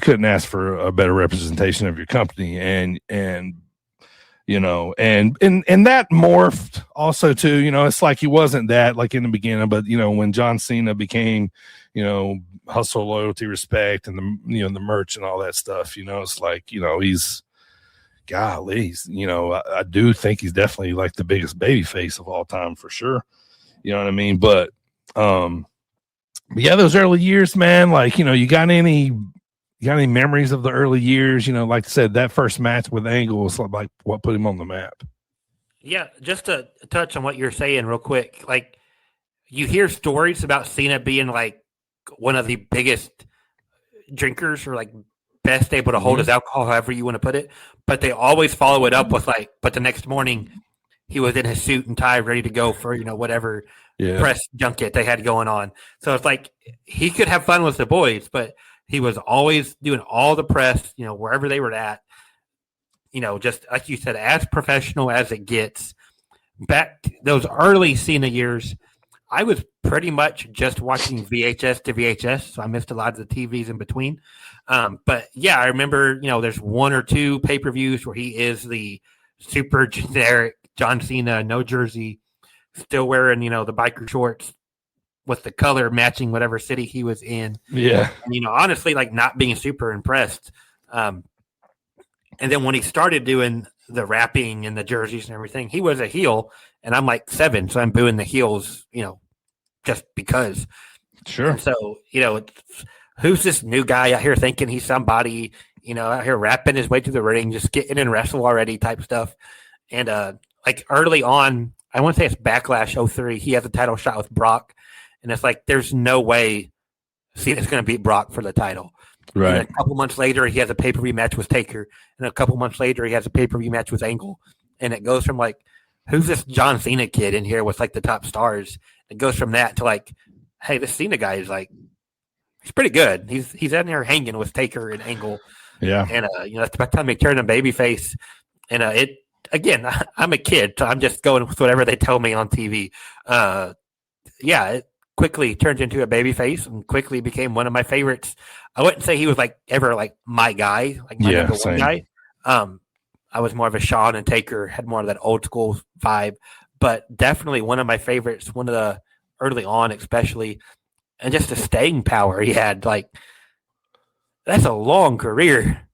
couldn't ask for a better representation of your company, and that morphed also too. It's like he wasn't that like in the beginning, but when John Cena became, hustle, loyalty, respect, and the merch and all that stuff, it's like he's golly, I do think he's definitely like the biggest baby face of all time for sure. You know what I mean? But those early years, man, like, you got any memories of the early years? Like I said, that first match with Angle was like what put him on the map. Yeah, just to touch on what you're saying real quick, like you hear stories about Cena being like one of the biggest drinkers or like best able to hold his alcohol, however you want to put it, but they always follow it up with like, but the next morning he was in his suit and tie ready to go for, whatever press junket they had going on. So it's like he could have fun with the boys, but he was always doing all the press, wherever they were at, just like you said, as professional as it gets. Back those early Cena years, I was pretty much just watching VHS to VHS, so I missed a lot of the TVs in between. But yeah, I remember, there's one or two pay-per-views where he is the super generic John Cena, no jersey, still wearing, the biker shorts with the color matching whatever city he was in. Yeah. And, honestly, like not being super impressed. And then when he started doing the rapping and the jerseys and everything, he was a heel, and I'm like 7, so I'm booing the heels, just because. Sure. And so, who's this new guy out here thinking he's somebody, out here rapping his way to the ring, just getting in wrestle already type stuff. And like early on, I want to say it's Backlash 03, he has a title shot with Brock, and it's like there's no way Cena's going to beat Brock for the title. Right. And a couple months later, he has a pay-per-view match with Taker, and a couple months later, he has a pay-per-view match with Angle, and it goes from like, who's this John Cena kid in here with like the top stars? It goes from that to like, hey, this Cena guy is like, he's pretty good. He's in there hanging with Taker and Angle. Yeah. And that's by the time he turned him babyface. And it again, I'm a kid, so I'm just going with whatever they tell me on TV. It quickly turned into a babyface and quickly became one of my favorites. I wouldn't say he was like ever like my guy, like my number one guy. I was more of a Shawn and Taker, had more of that old school vibe, but definitely one of my favorites, one of the early on especially, and just the staying power he had. Like, that's a long career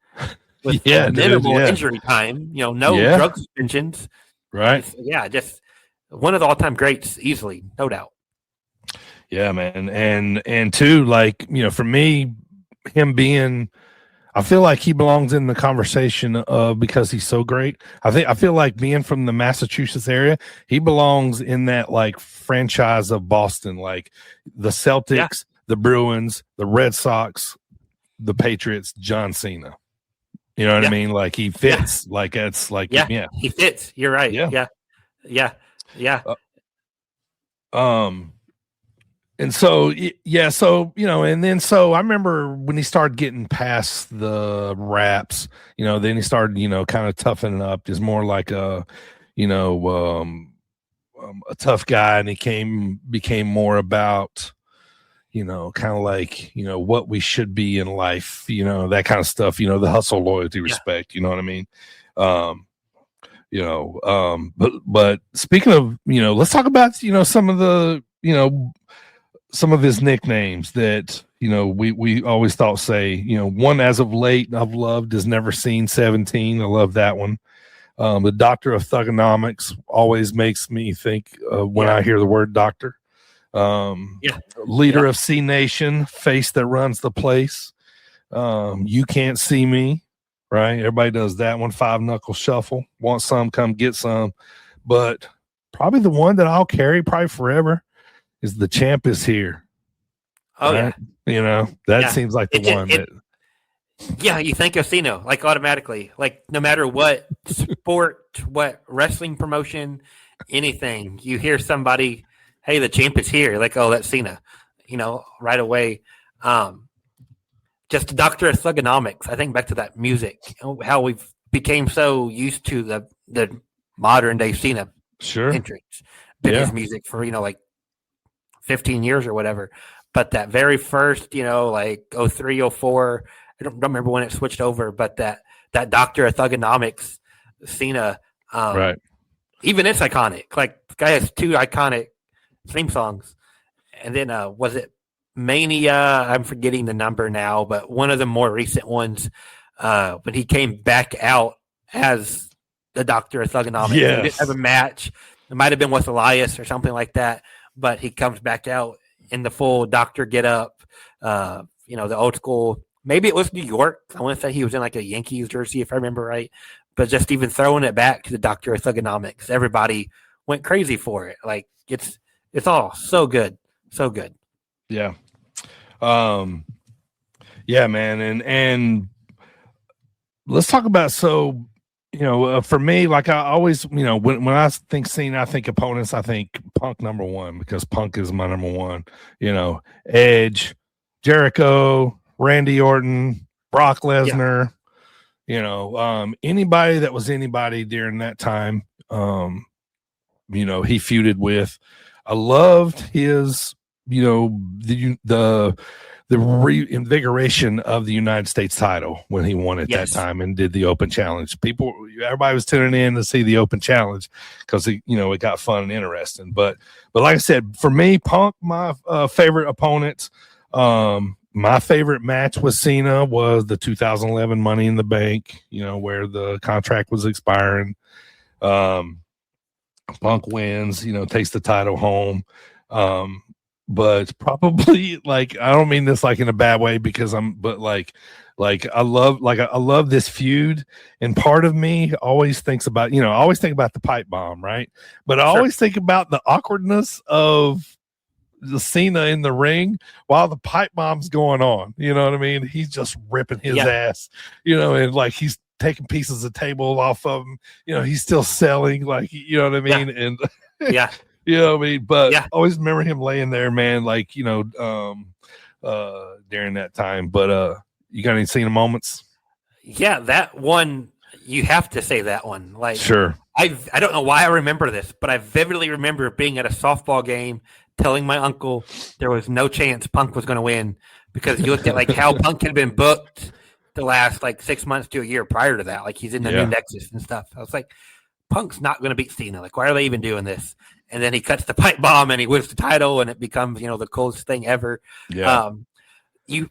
with minimal injury time, no drug suspensions. Right. Just one of the all-time greats, easily, no doubt. Yeah, man. And too, like, for me, him being, I feel like he belongs in the conversation because he's so great. I feel like being from the Massachusetts area, he belongs in that like franchise of Boston, like the Celtics, the Bruins, the Red Sox, the Patriots, John Cena. You know what I mean? Like he fits. Like it's like he fits. You're right. Yeah. And so, and then so I remember when he started getting past the raps, then he started, kind of toughening up, just more like a tough guy, and he became more about, kind of like, what we should be in life, that kind of stuff, the hustle, loyalty, respect, you know what I mean? But speaking of, let's talk about, some of the, some of his nicknames that, we always thought, one as of late I've loved is Never Seen 17. I love that one. The Doctor of Thugonomics always makes me think when I hear the word doctor. Leader of C Nation, Face That Runs the Place. You Can't See Me, right? Everybody does that one. Five Knuckle Shuffle. Want some, come get some. But probably the one that I'll carry probably forever is The Champ Is Here. Oh, right? That seems like the one that. Yeah, you think of Cena, like automatically. Like no matter what sport, what wrestling promotion, anything, you hear somebody, hey, the champ is here. Like, oh, that's Cena, right away. Just Doctor of Thugonomics. I think back to that music, how we've became so used to the modern day Cena entrance. Been his music for, like 15 years or whatever. But that very first, 03, 04, I don't remember when it switched over, but that Doctor of Thugonomics, Cena, right. Even it's iconic. Like the guy has two iconic theme songs. And then was it Mania? I'm forgetting the number now, but one of the more recent ones, when he came back out as the Doctor of Thugonomics. Yes. He didn't have a match. It might have been with Elias or something like that, but he comes back out in the full doctor get up, the old school. Maybe it was New York. I want to say he was in like a Yankees jersey, if I remember right. But just even throwing it back to the Doctor of Thugonomics, everybody went crazy for it. Like it's all so good, so good. Yeah, yeah, man, and let's talk about for me, like I always, when I think Cena, I think opponents, I think Punk number one because Punk is my number one. Edge, Jericho, Randy Orton, Brock Lesnar, anybody that was anybody during that time, he feuded with. I loved his, the reinvigoration of the United States title when he won at that time and did the Open Challenge. Everybody was tuning in to see the Open Challenge because it got fun and interesting. But like I said, for me, Punk, my favorite opponent. My favorite match with Cena was the 2011 Money in the Bank, where the contract was expiring. Punk wins, takes the title home. But probably I don't mean this in a bad way because I love this feud. And part of me always thinks about, I always think about the pipe bomb, right? But I always think about the awkwardness of the Cena in the ring while the pipe bomb's going on. You know what I mean? He's just ripping his ass, and he's taking pieces of table off of him. He's still selling, you know what I mean? Yeah. And you know what I mean? But I always remember him laying there, man, during that time. But you got any Cena moments? Yeah, that one, you have to say that one. Sure. I don't know why I remember this, but I vividly remember being at a softball game telling my uncle there was no chance Punk was going to win because he looked at how Punk had been booked the last 6 months to a year prior to that. He's in the new Nexus and stuff. I was like, Punk's not going to beat Cena. Why are they even doing this? And then he cuts the pipe bomb and he wins the title and it becomes, the coolest thing ever. Yeah. You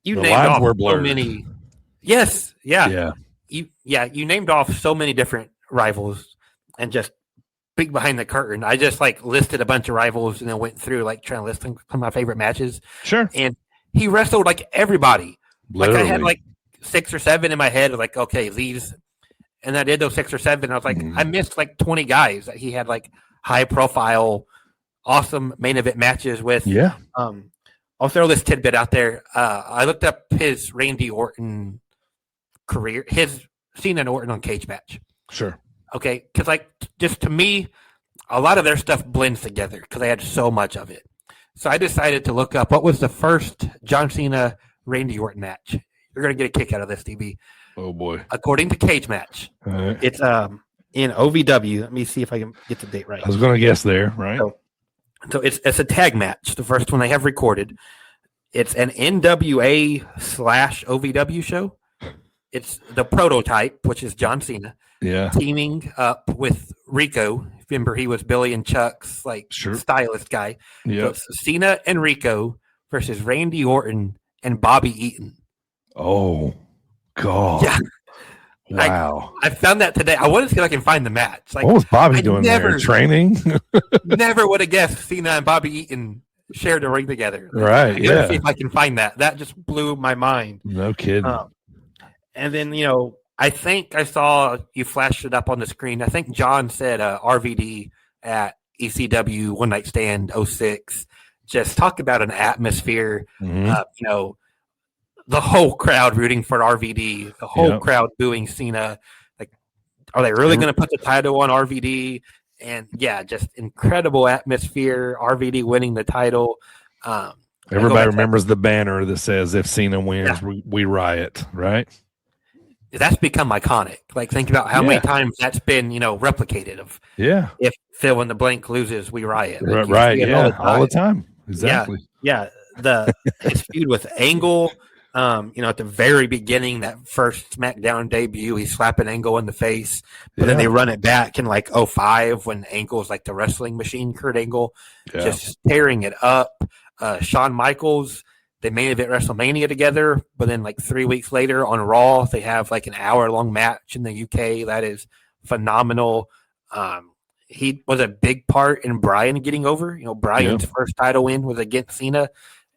the named lines off were blurred. So many. Yes. Yeah. Yeah. You named off so many different rivals and just big behind the curtain. I just listed a bunch of rivals and then went through trying to list some of my favorite matches. Sure. And he wrestled everybody. Literally. I had 6 or 7 in my head. Okay, these, and I did those 6 or 7. I was I missed 20 guys that he had high profile, awesome main event matches with. Yeah. I'll throw this tidbit out there. I looked up his Randy Orton career, his Cena and Orton on Cage Match. Sure. Okay, because just to me, a lot of their stuff blends together because I had so much of it. So I decided to look up what was the first John Cena Randy Orton match. You're gonna get a kick out of this, DB. Oh boy! According to Cage Match, it's in OVW. Let me see if I can get the date right. I was gonna guess there, right? So it's a tag match. The first one they have recorded. It's an NWA/OVW show. It's the Prototype, which is John Cena. Yeah. Teaming up with Rico. Remember, he was Billy and Chuck's stylist guy. Yeah. So Cena and Rico versus Randy Orton and Bobby Eaton. Oh, God. Yeah. Wow. I found that today. I want to see if I can find the match. Like, What was Bobby doing there? Training? Never would have guessed Cena and Bobby Eaton shared a ring together. Right, I gotta see if I can find that. That just blew my mind. No kidding. And then, I think I saw you flashed it up on the screen. I think John said RVD at ECW One Night Stand 06. Just talk about an atmosphere. The whole crowd rooting for RVD, the whole crowd booing Cena. Like, are they really going to put the title on RVD? And yeah, just incredible atmosphere. RVD winning the title. Everybody remembers the banner that says, "If Cena wins, we riot." Right? That's become iconic. Like, think about how many times that's been, replicated. Of if Phil in the blank loses, we riot. Like, right? Yeah, all the time. Exactly. Yeah. His feud with Angle. At the very beginning, that first SmackDown debut, he's slapping Angle in the face, but then they run it back in like 05 when Angle's like the wrestling machine, Kurt Angle, just tearing it up. Shawn Michaels, they main event WrestleMania together, but then like 3 weeks later on Raw, they have like an hour-long match in the UK. That is phenomenal. He was a big part in Bryan getting over. Bryan's first title win was against Cena.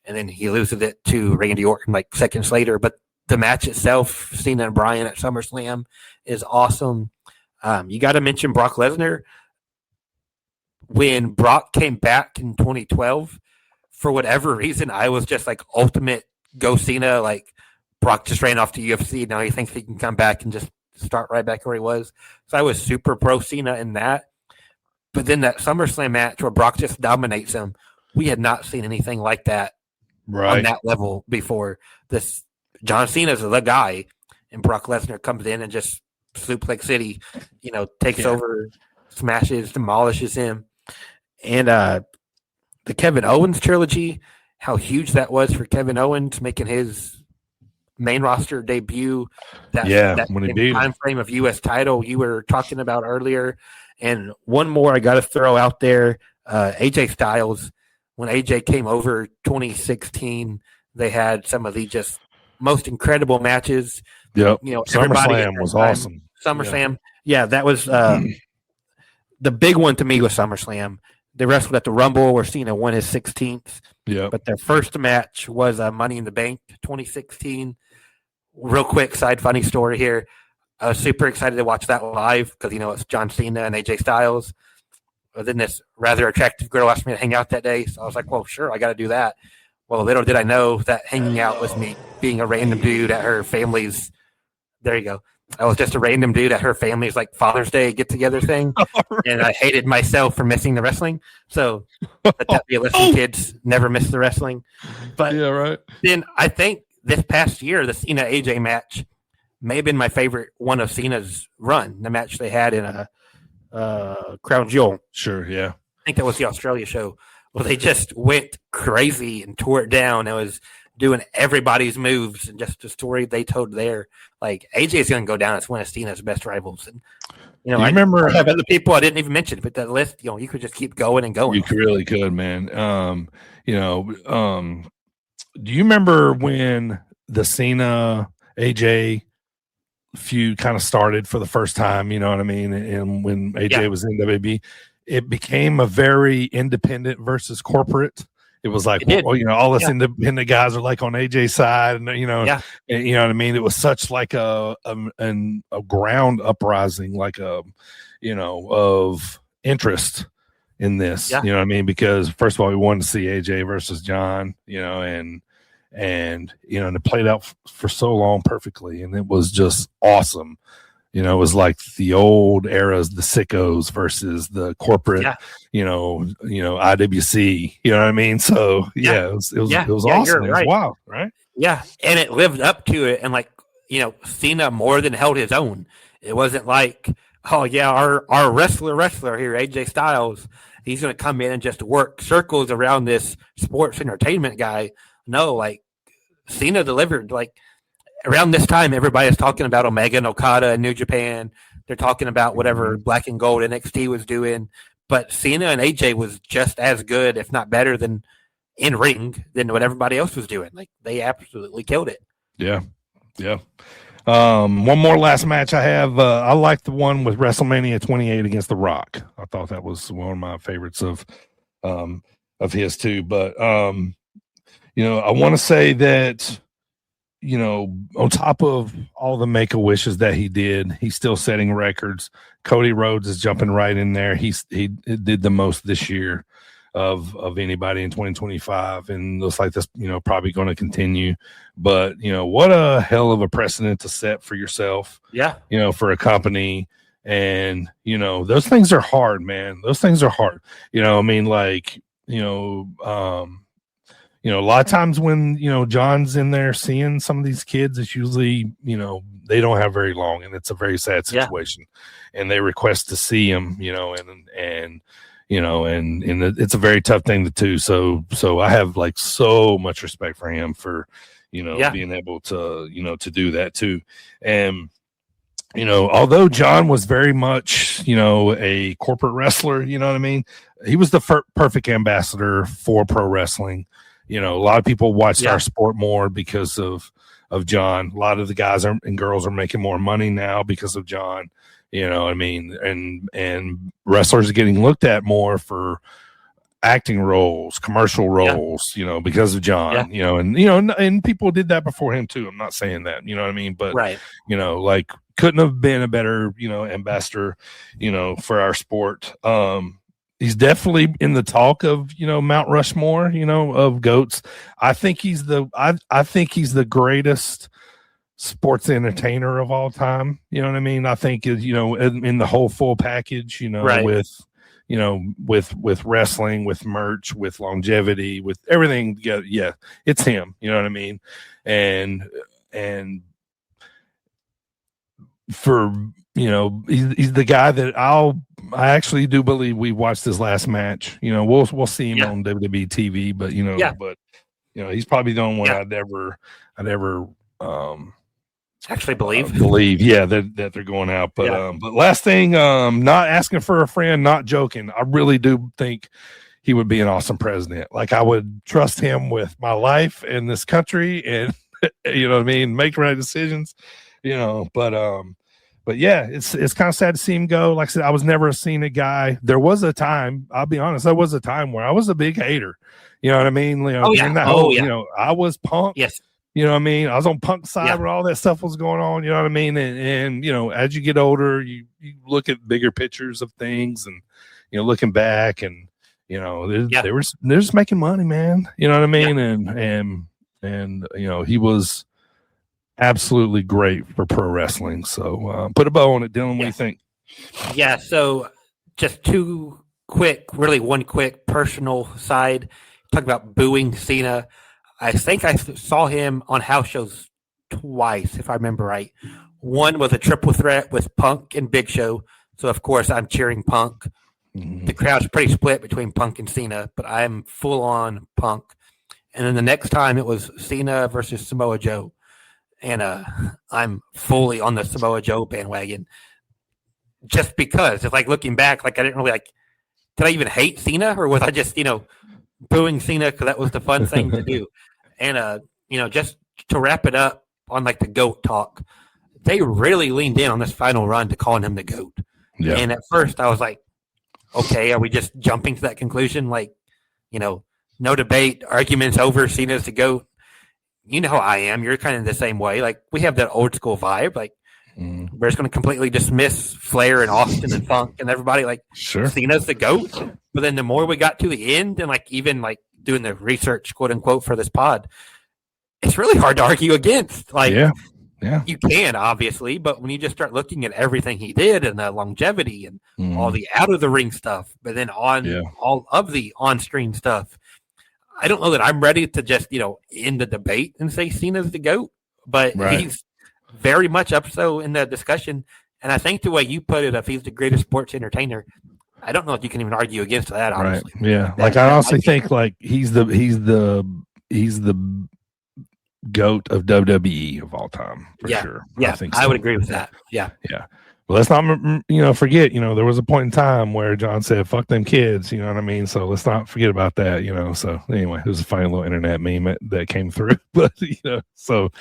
And then he loses it to Randy Orton like seconds later. But the match itself, Cena and Bryan at SummerSlam, is awesome. You got to mention Brock Lesnar. When Brock came back in 2012, for whatever reason, I was just like ultimate go Cena. Like, Brock just ran off to UFC. Now he thinks he can come back and just start right back where he was. So I was super pro Cena in that. But then that SummerSlam match where Brock just dominates him, we had not seen anything like that. On that level before. This John Cena's the guy, and Brock Lesnar comes in and just Suplex City, takes over, smashes, demolishes him. And the Kevin Owens trilogy, how huge that was for Kevin Owens making his main roster debut. That when he beat time frame of U.S. title you were talking about earlier. And one more I got to throw out there, AJ Styles. When AJ came over 2016, they had some of the just most incredible matches. Yep. Everybody SummerSlam was awesome. SummerSlam. Yeah, that was the big one to me was SummerSlam. They wrestled at the Rumble where Cena won his 16th. Yeah. But their first match was Money in the Bank 2016. Real quick side funny story here. I was super excited to watch that live because, it's John Cena and AJ Styles. But then this rather attractive girl asked me to hang out that day. So I was like, well, sure, I got to do that. Well, little did I know that hanging out was me being a random dude at her family's. There you go. I was just a random dude at her family's like Father's Day get-together thing. And I hated myself for missing the wrestling. So let that be a lesson, kids. Never miss the wrestling. But then I think this past year, the Cena-AJ match may have been my favorite one of Cena's run. The match they had in Crown Jewel. Sure, yeah. I think that was the Australia show. Well, they just went crazy and tore it down. It was doing everybody's moves and just the story they told there. Like, AJ's going to go down as one of Cena's best rivals. And, I remember I have other people I didn't even mention, but that list, you could just keep going and going. You really could, man. Do you remember when the Cena AJ feud kind of started for the first time, you know what I mean? And when AJ was in WB, it became a very independent versus corporate. It was like, all us independent guys are like on AJ's side, and you know what I mean? It was such like a ground uprising, like of interest in this, you know what I mean? Because first of all, we wanted to see AJ versus John, and it played out for so long perfectly, and it was just awesome. It was like the old eras, the sickos versus the corporate, IWC. You know what I mean? So it was awesome. It was wild, right? Yeah, and it lived up to it, and Cena more than held his own. It wasn't like, our wrestler here, AJ Styles, he's going to come in and just work circles around this sports entertainment guy. No, like Cena delivered. Like around this time, everybody's talking about Omega and Okada and New Japan. They're talking about whatever Black and Gold NXT was doing. But Cena and AJ was just as good, if not better, than in ring than what everybody else was doing. Like, they absolutely killed it. Yeah. One more last match I have. I like the one with WrestleMania 28 against The Rock. I thought that was one of my favorites of his too. But I want to say that, on top of all the Make-A-Wishes that he did, he's still setting records. Cody Rhodes is jumping right in there. He did the most this year of anybody in 2025, and looks like that's probably going to continue. But what a hell of a precedent to set for yourself. Yeah. For a company. And those things are hard, man. Those things are hard. A lot of times when John's in there seeing some of these kids, it's usually they don't have very long, and it's a very sad situation. And they request to see him, and it's a very tough thing to do. So I have like so much respect for him for being able to to do that too. And although John was very much a corporate wrestler, you know what I mean, he was the perfect ambassador for pro wrestling. A lot of people watched our sport more because of John. A lot of the guys and girls are making more money now because of John. And wrestlers are getting looked at more for acting roles, commercial roles, because of John, and people did that before him too. I'm not saying that, but couldn't have been a better, ambassador, for our sport. He's definitely in the talk of, Mount Rushmore, of GOATs. I think he's the greatest sports entertainer of all time. You know what I mean? I think, in the whole full package, with wrestling, with merch, with longevity, with everything. Yeah, it's him. You know what I mean? And for, he's the guy that I actually do believe we watched his last match. We'll see him on WWE TV, but he's probably the only one I'd ever actually believe that they're going out. But last thing, not asking for a friend, not joking. I really do think he would be an awesome president. Like, I would trust him with my life in this country, and you know what I mean, make the right decisions. But yeah, it's kind of sad to see him go. Like I said, I was never a Cena guy. There was a time, I'll be honest, there was a time where I was a big hater. You know what I mean? I was Punk. Yes. You know what I mean? I was on Punk's side when all that stuff was going on. You know what I mean? And as you get older, you look at bigger pictures of things, and looking back, and they were just making money, man. You know what I mean? And he was absolutely great for pro wrestling. So put a bow on it, Dylan. What do you think? Yeah. So just one quick personal side. Talk about booing Cena. I think I saw him on house shows twice, if I remember right. One was a triple threat with Punk and Big Show. So, of course, I'm cheering Punk. Mm-hmm. The crowd's pretty split between Punk and Cena, but I'm full on Punk. And then the next time it was Cena versus Samoa Joe. And I'm fully on the Samoa Joe bandwagon. Just because, it's like looking back, like I didn't really did I even hate Cena, or was I just, booing Cena because that was the fun thing to do? And, just to wrap it up on the GOAT talk, they really leaned in on this final run to calling him the GOAT. Yeah. And at first I was like, okay, are we just jumping to that conclusion? No debate, arguments over, Cena's the GOAT. You know how I am. You're kind of the same way. We have that old school vibe. We're just going to completely dismiss Flair and Austin and Funk and everybody. Sure, Cena's the GOAT. But then the more we got to the end, and even doing the research, quote unquote, for this pod, it's really hard to argue against. You can, obviously, but when you just start looking at everything he did and the longevity and all the out of the ring stuff, but then all of the on screen stuff, I don't know that I'm ready to just, end the debate and say Cena's the GOAT, but he's very much up so in the discussion. And I think the way you put it, if he's the greatest sports entertainer, I don't know if you can even argue against that, honestly. Right. Yeah. I honestly think he's the GOAT of WWE of all time, for sure. Yeah. I think so. I would agree with that. Yeah. Yeah. But let's not, forget, there was a point in time where John said, fuck them kids, you know what I mean? So let's not forget about that, So anyway, it was a funny little internet meme that came through. But, but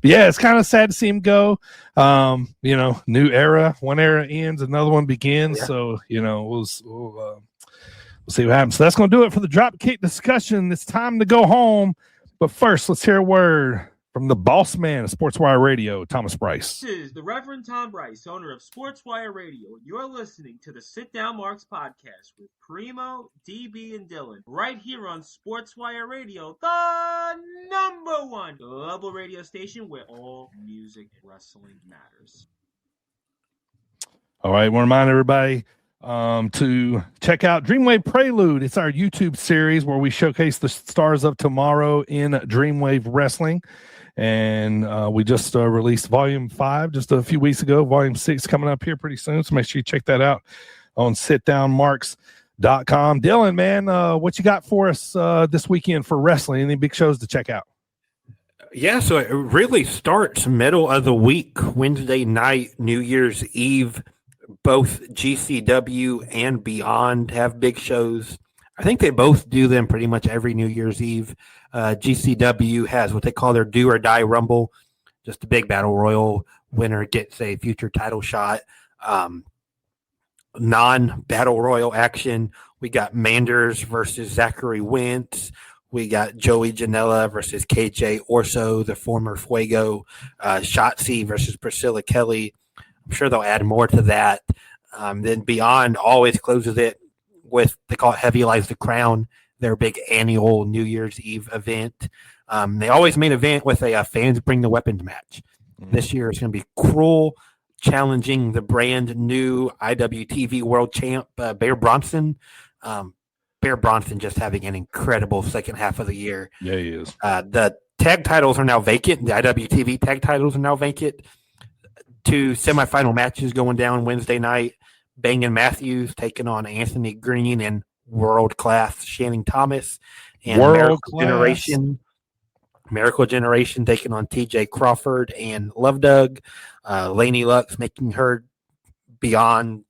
yeah, it's kind of sad to see him go. New era, one era ends, another one begins. Yeah. So, we'll see what happens. So that's going to do it for the Dropkick discussion. It's time to go home. But first, let's hear a word from the boss man of SportzWire Radio, Thomas Bryce. This is the Reverend Tom Bryce, owner of SportzWire Radio. You're listening to the Sit Down Marks podcast with Primo, DB, and Dylan, right here on SportzWire Radio, the #1 global radio station where all music and wrestling matters. All right, I want to remind everybody to check out Dreamwave Prelude. It's our YouTube series where we showcase the stars of tomorrow in Dreamwave Wrestling. And we just released Volume 5 just a few weeks ago. Volume 6 coming up here pretty soon. So make sure you check that out on sitdownmarks.com. Dylan, man, what you got for us this weekend for wrestling? Any big shows to check out? Yeah, so it really starts middle of the week, Wednesday night, New Year's Eve. Both GCW and Beyond have big shows. I think they both do them pretty much every New Year's Eve. GCW has what they call their Do or Die Rumble, just a big battle royal. Winner gets a future title shot. Non-battle royal action, we got Manders versus Zachary Wentz. We got Joey Janela versus KJ Orso, the former Fuego. Shotzi versus Priscilla Kelly. I'm sure they'll add more to that. Then Beyond always closes it with, they call it Heavy Lies the Crown, their big annual New Year's Eve event. They always main event with a fans bring the weapons match. Mm-hmm. This year it's going to be Cruel challenging the brand new IWTV World Champ, Bear Bronson. Bear Bronson just having an incredible second half of the year. Yeah, he is. The tag titles are now vacant. The IWTV tag titles are now vacant. 2 semifinal matches going down Wednesday night. Bang & Matthews taking on Anthony Green and world-class Shannon Thomas. And Miracle Generation taking on TJ Crawford and Love Doug. Lainey Lux making her beyond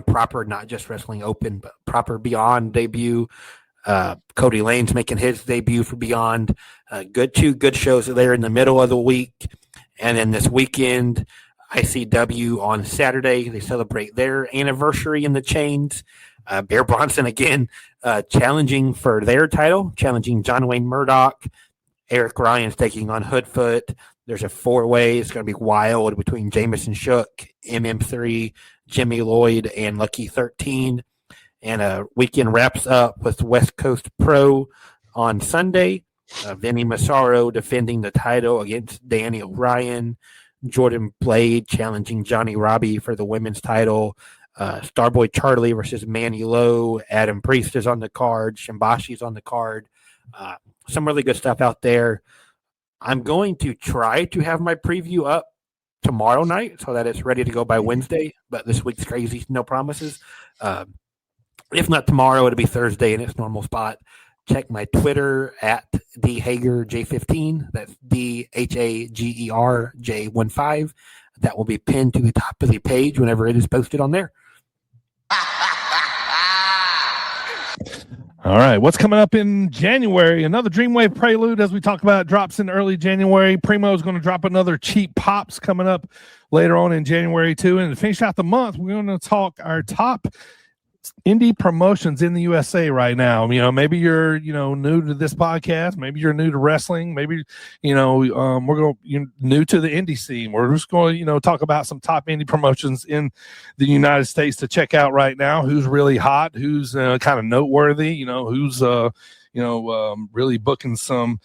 proper, not just Wrestling Open, but proper Beyond debut. Cody Lane's making his debut for Beyond. Two good shows there in the middle of the week. And then this weekend, ICW on Saturday, they celebrate their anniversary in the chains. Bear Bronson again challenging for their title, challenging John Wayne Murdoch. Eric Ryan's taking on Hoodfoot. There's a 4-way. It's going to be wild between Jameson Shook, MM3, Jimmy Lloyd, and Lucky 13. And weekend wraps up with West Coast Pro on Sunday. Vinny Massaro defending the title against Danny O'Brien. Jordan Blade challenging Johnny Robbie for the women's title. Starboy Charlie versus Manny Lowe. Adam Priest is on the card. Shimbashi's on the card. Some really good stuff out there. I'm going to try to have my preview up tomorrow night so that it's ready to go by Wednesday, but this week's crazy. No promises. If not tomorrow, it'll be Thursday in its normal spot. Check my Twitter at DHagerJ15. That's DHAGERJ15. That will be pinned to the top of the page whenever it is posted on there. All right, what's coming up in January? Another Dreamwave Prelude, as we talk about, drops in early January. Primo is going to drop another Cheap Pops coming up later on in January, too. And to finish out the month, we're going to talk our top indie promotions in the USA right now. Maybe you're new to this podcast, maybe you're new to wrestling, maybe you're new to the indie scene. We're just going to talk about some top indie promotions in the United States to check out right now. Who's really hot, who's kind of noteworthy, who's really booking some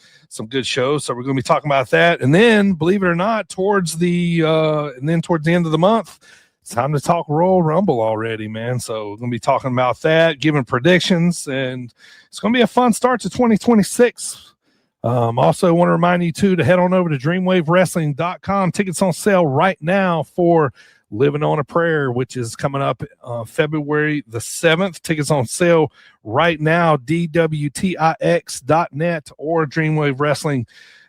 good shows. So we're going to be talking about that. And then, believe it or not, towards the end of the month, it's time to talk Royal Rumble already, man. So we're going to be talking about that, giving predictions, and it's going to be a fun start to 2026. Also, want to remind you, too, to head on over to DreamwaveWrestling.com. Tickets on sale right now for Living on a Prayer, which is coming up February the 7th. Tickets on sale right now, DWTIX.net or DreamwaveWrestling.com.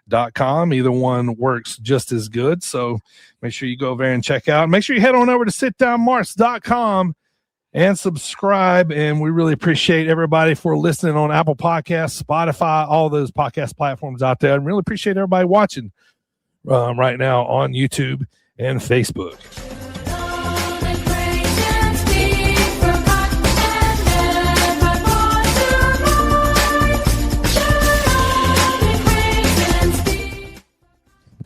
primofromthepod.com. Either one works just as good. So make sure you go over there and check out. Make sure you head on over to sitdownmarks.com and subscribe. And we really appreciate everybody for listening on Apple Podcasts, Spotify, all those podcast platforms out there. And really appreciate everybody watching right now on YouTube and Facebook.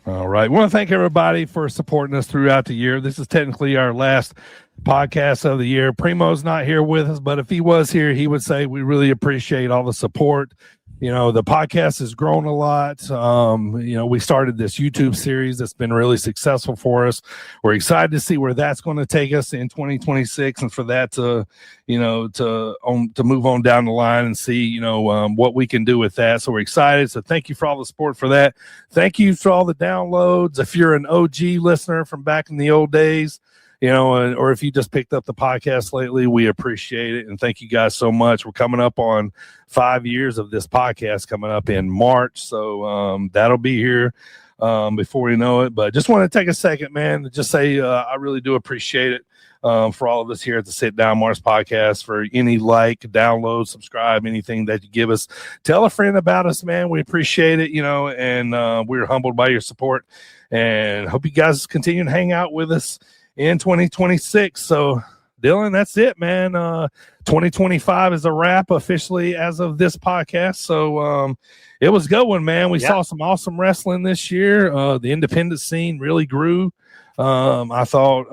All right. I want to thank everybody for supporting us throughout the year. This is technically our last podcast of the year. Primo's not here with us, but if he was here, he would say we really appreciate all the support. You know, the podcast has grown a lot. You know, we started this YouTube series that's been really successful for us. We're excited to see where that's going to take us in 2026, and for that to, you know, to move on down the line and see, you know, what we can do with that. So we're excited. So thank you for all the support for that. Thank you for all the downloads. If you're an OG listener from back in the old days, you know, or if you just picked up the podcast lately, we appreciate it. And thank you guys so much. We're coming up on 5 years of this podcast coming up in March. So that'll be here before we know it. But just want to take a second, man, to just say I really do appreciate it for all of us here at the Sit Down Marks podcast. For any like, download, subscribe, anything that you give us. Tell a friend about us, man. We appreciate it, you know, and we're humbled by your support. And hope you guys continue to hang out with us in 2026. So Dylan, that's it, man. 2025 is a wrap officially as of this podcast. So it was a good one, man. We saw some awesome wrestling this year. The independent scene really grew. I thought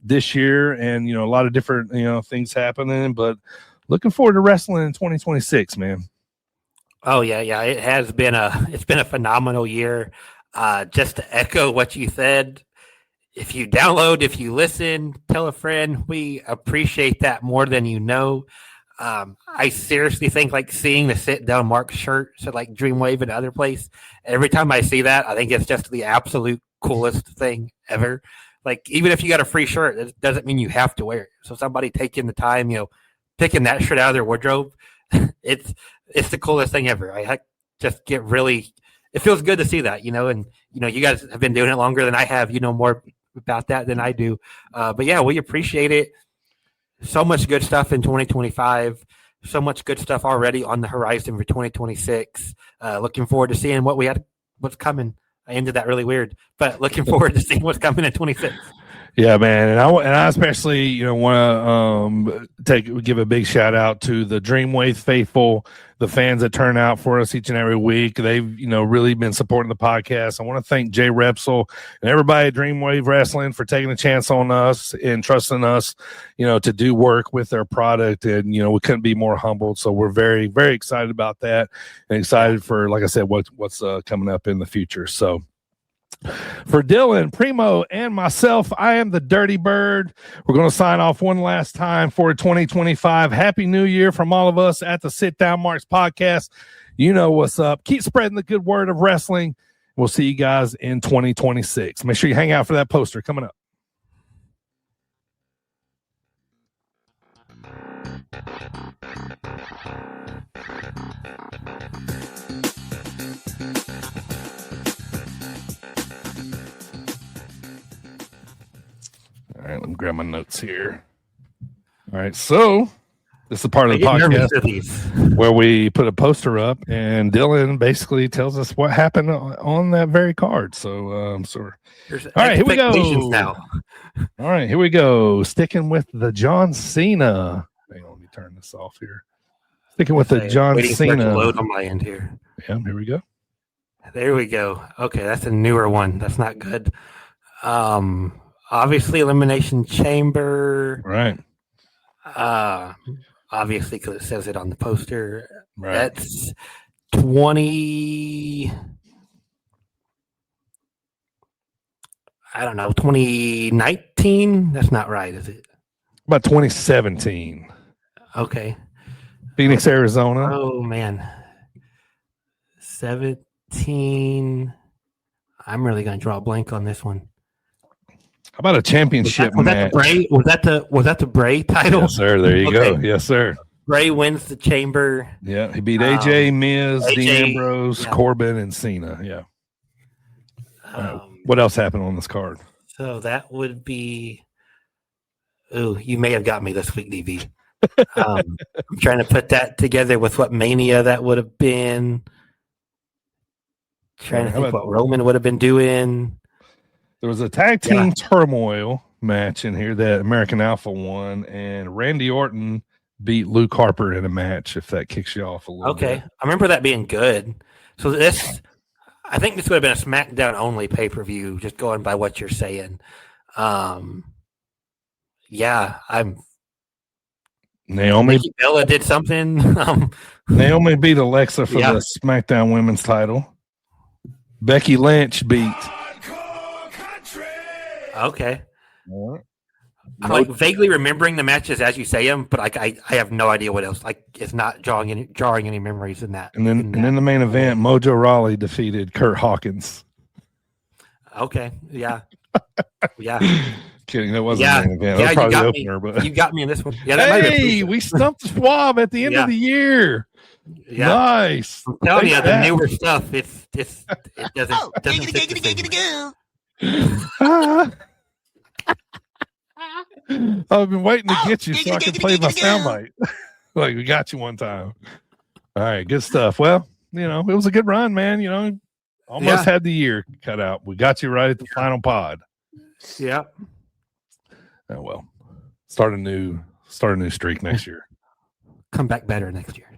this year, and, you know, a lot of different, you know, things happening, but looking forward to wrestling in 2026, man. Oh yeah. It has been it's been a phenomenal year. Just to echo what you said, if you download, if you listen, tell a friend. We appreciate that more than you know. I seriously think, like, seeing the Sit Down Mark shirt, so like Dreamwave and other place, every time I see that, I think it's just the absolute coolest thing ever. Like, even if you got a free shirt, it doesn't mean you have to wear it. So somebody taking the time, you know, picking that shirt out of their wardrobe, it's the coolest thing ever. I just get really, it feels good to see that, you know, and, you know, you guys have been doing it longer than I have, you know, more about that than I do. But yeah, we appreciate it. So much good stuff in 2025. So much good stuff already on the horizon for 2026. Looking forward to seeing what's coming. I ended that really weird, but looking forward to seeing what's coming in 26. Yeah, man, and I especially, you know, want to give a big shout out to the Dreamwave faithful, the fans that turn out for us each and every week. They've, you know, really been supporting the podcast. I want to thank Jay Repsol and everybody at Dreamwave Wrestling for taking a chance on us and trusting us, you know, to do work with their product. And, you know, we couldn't be more humbled. So we're very, very excited about that, and excited for, like I said, what's coming up in the future. So, for Dylan, Primo, and myself, I am the Dirty Bird. We're going to sign off one last time for 2025. Happy New Year from all of us at the Sit Down Marks podcast. You know what's up. Keep spreading the good word of wrestling. We'll see you guys in 2026. Make sure you hang out for that poster coming up. All right, let me grab my notes here. All right, so this is the part of the podcast where we put a poster up, and Dylan basically tells us what happened on that very card. So, all right, here we go. Now. All right, here we go. Sticking with the John Cena. Hang on, let me turn this off here. Sticking with the John Cena. Load on my end here. Yeah, here we go. There we go. Okay, that's a newer one. That's not good. Obviously, Elimination Chamber. Right. Obviously, because it says it on the poster. Right. That's 2019? That's not right, is it? About 2017. Okay. Phoenix, Arizona. Oh, man. 17. I'm really going to draw a blank on this one. How about a championship match? Was that the Bray title? Yes, sir. There you go. Yes, sir. Bray wins the Chamber. Yeah, he beat AJ, Miz, AJ, Dean Ambrose, Corbin, and Cena. Yeah. What else happened on this card? So that would be. Oh, you may have got me this week, DB. I'm trying to put that together with what Mania that would have been. Trying to think what Roman would have been doing. There was a tag team turmoil match in here that American Alpha won, and Randy Orton beat Luke Harper in a match, if that kicks you off a little bit. Okay. I remember that being good. So I think this would have been a SmackDown only pay-per-view, just going by what you're saying. Naomi Bella did something. Naomi beat Alexa for the SmackDown Women's title. Becky Lynch beat. Okay. I'm like vaguely remembering the matches as you say them, but I have no idea what else. Like, it's not drawing any memories in that. And then the main event, Mojo Rawley defeated Kurt Hawkins. Okay. Yeah. Yeah. Kidding. That wasn't the main event. That was probably the opener, but you got me in this one. Yeah, hey, we stumped Schwab at the end of the year. Yeah. Nice. I'm telling you, the newer stuff, it doesn't fit the same. I've been waiting to get you so I can play my soundbite. Like, we got you one time. All right, good stuff. Well, it was a good run, man. Almost had the year cut out. We got you right at the final pod. Yeah. Oh well. Start a new streak next year. Come back better next year.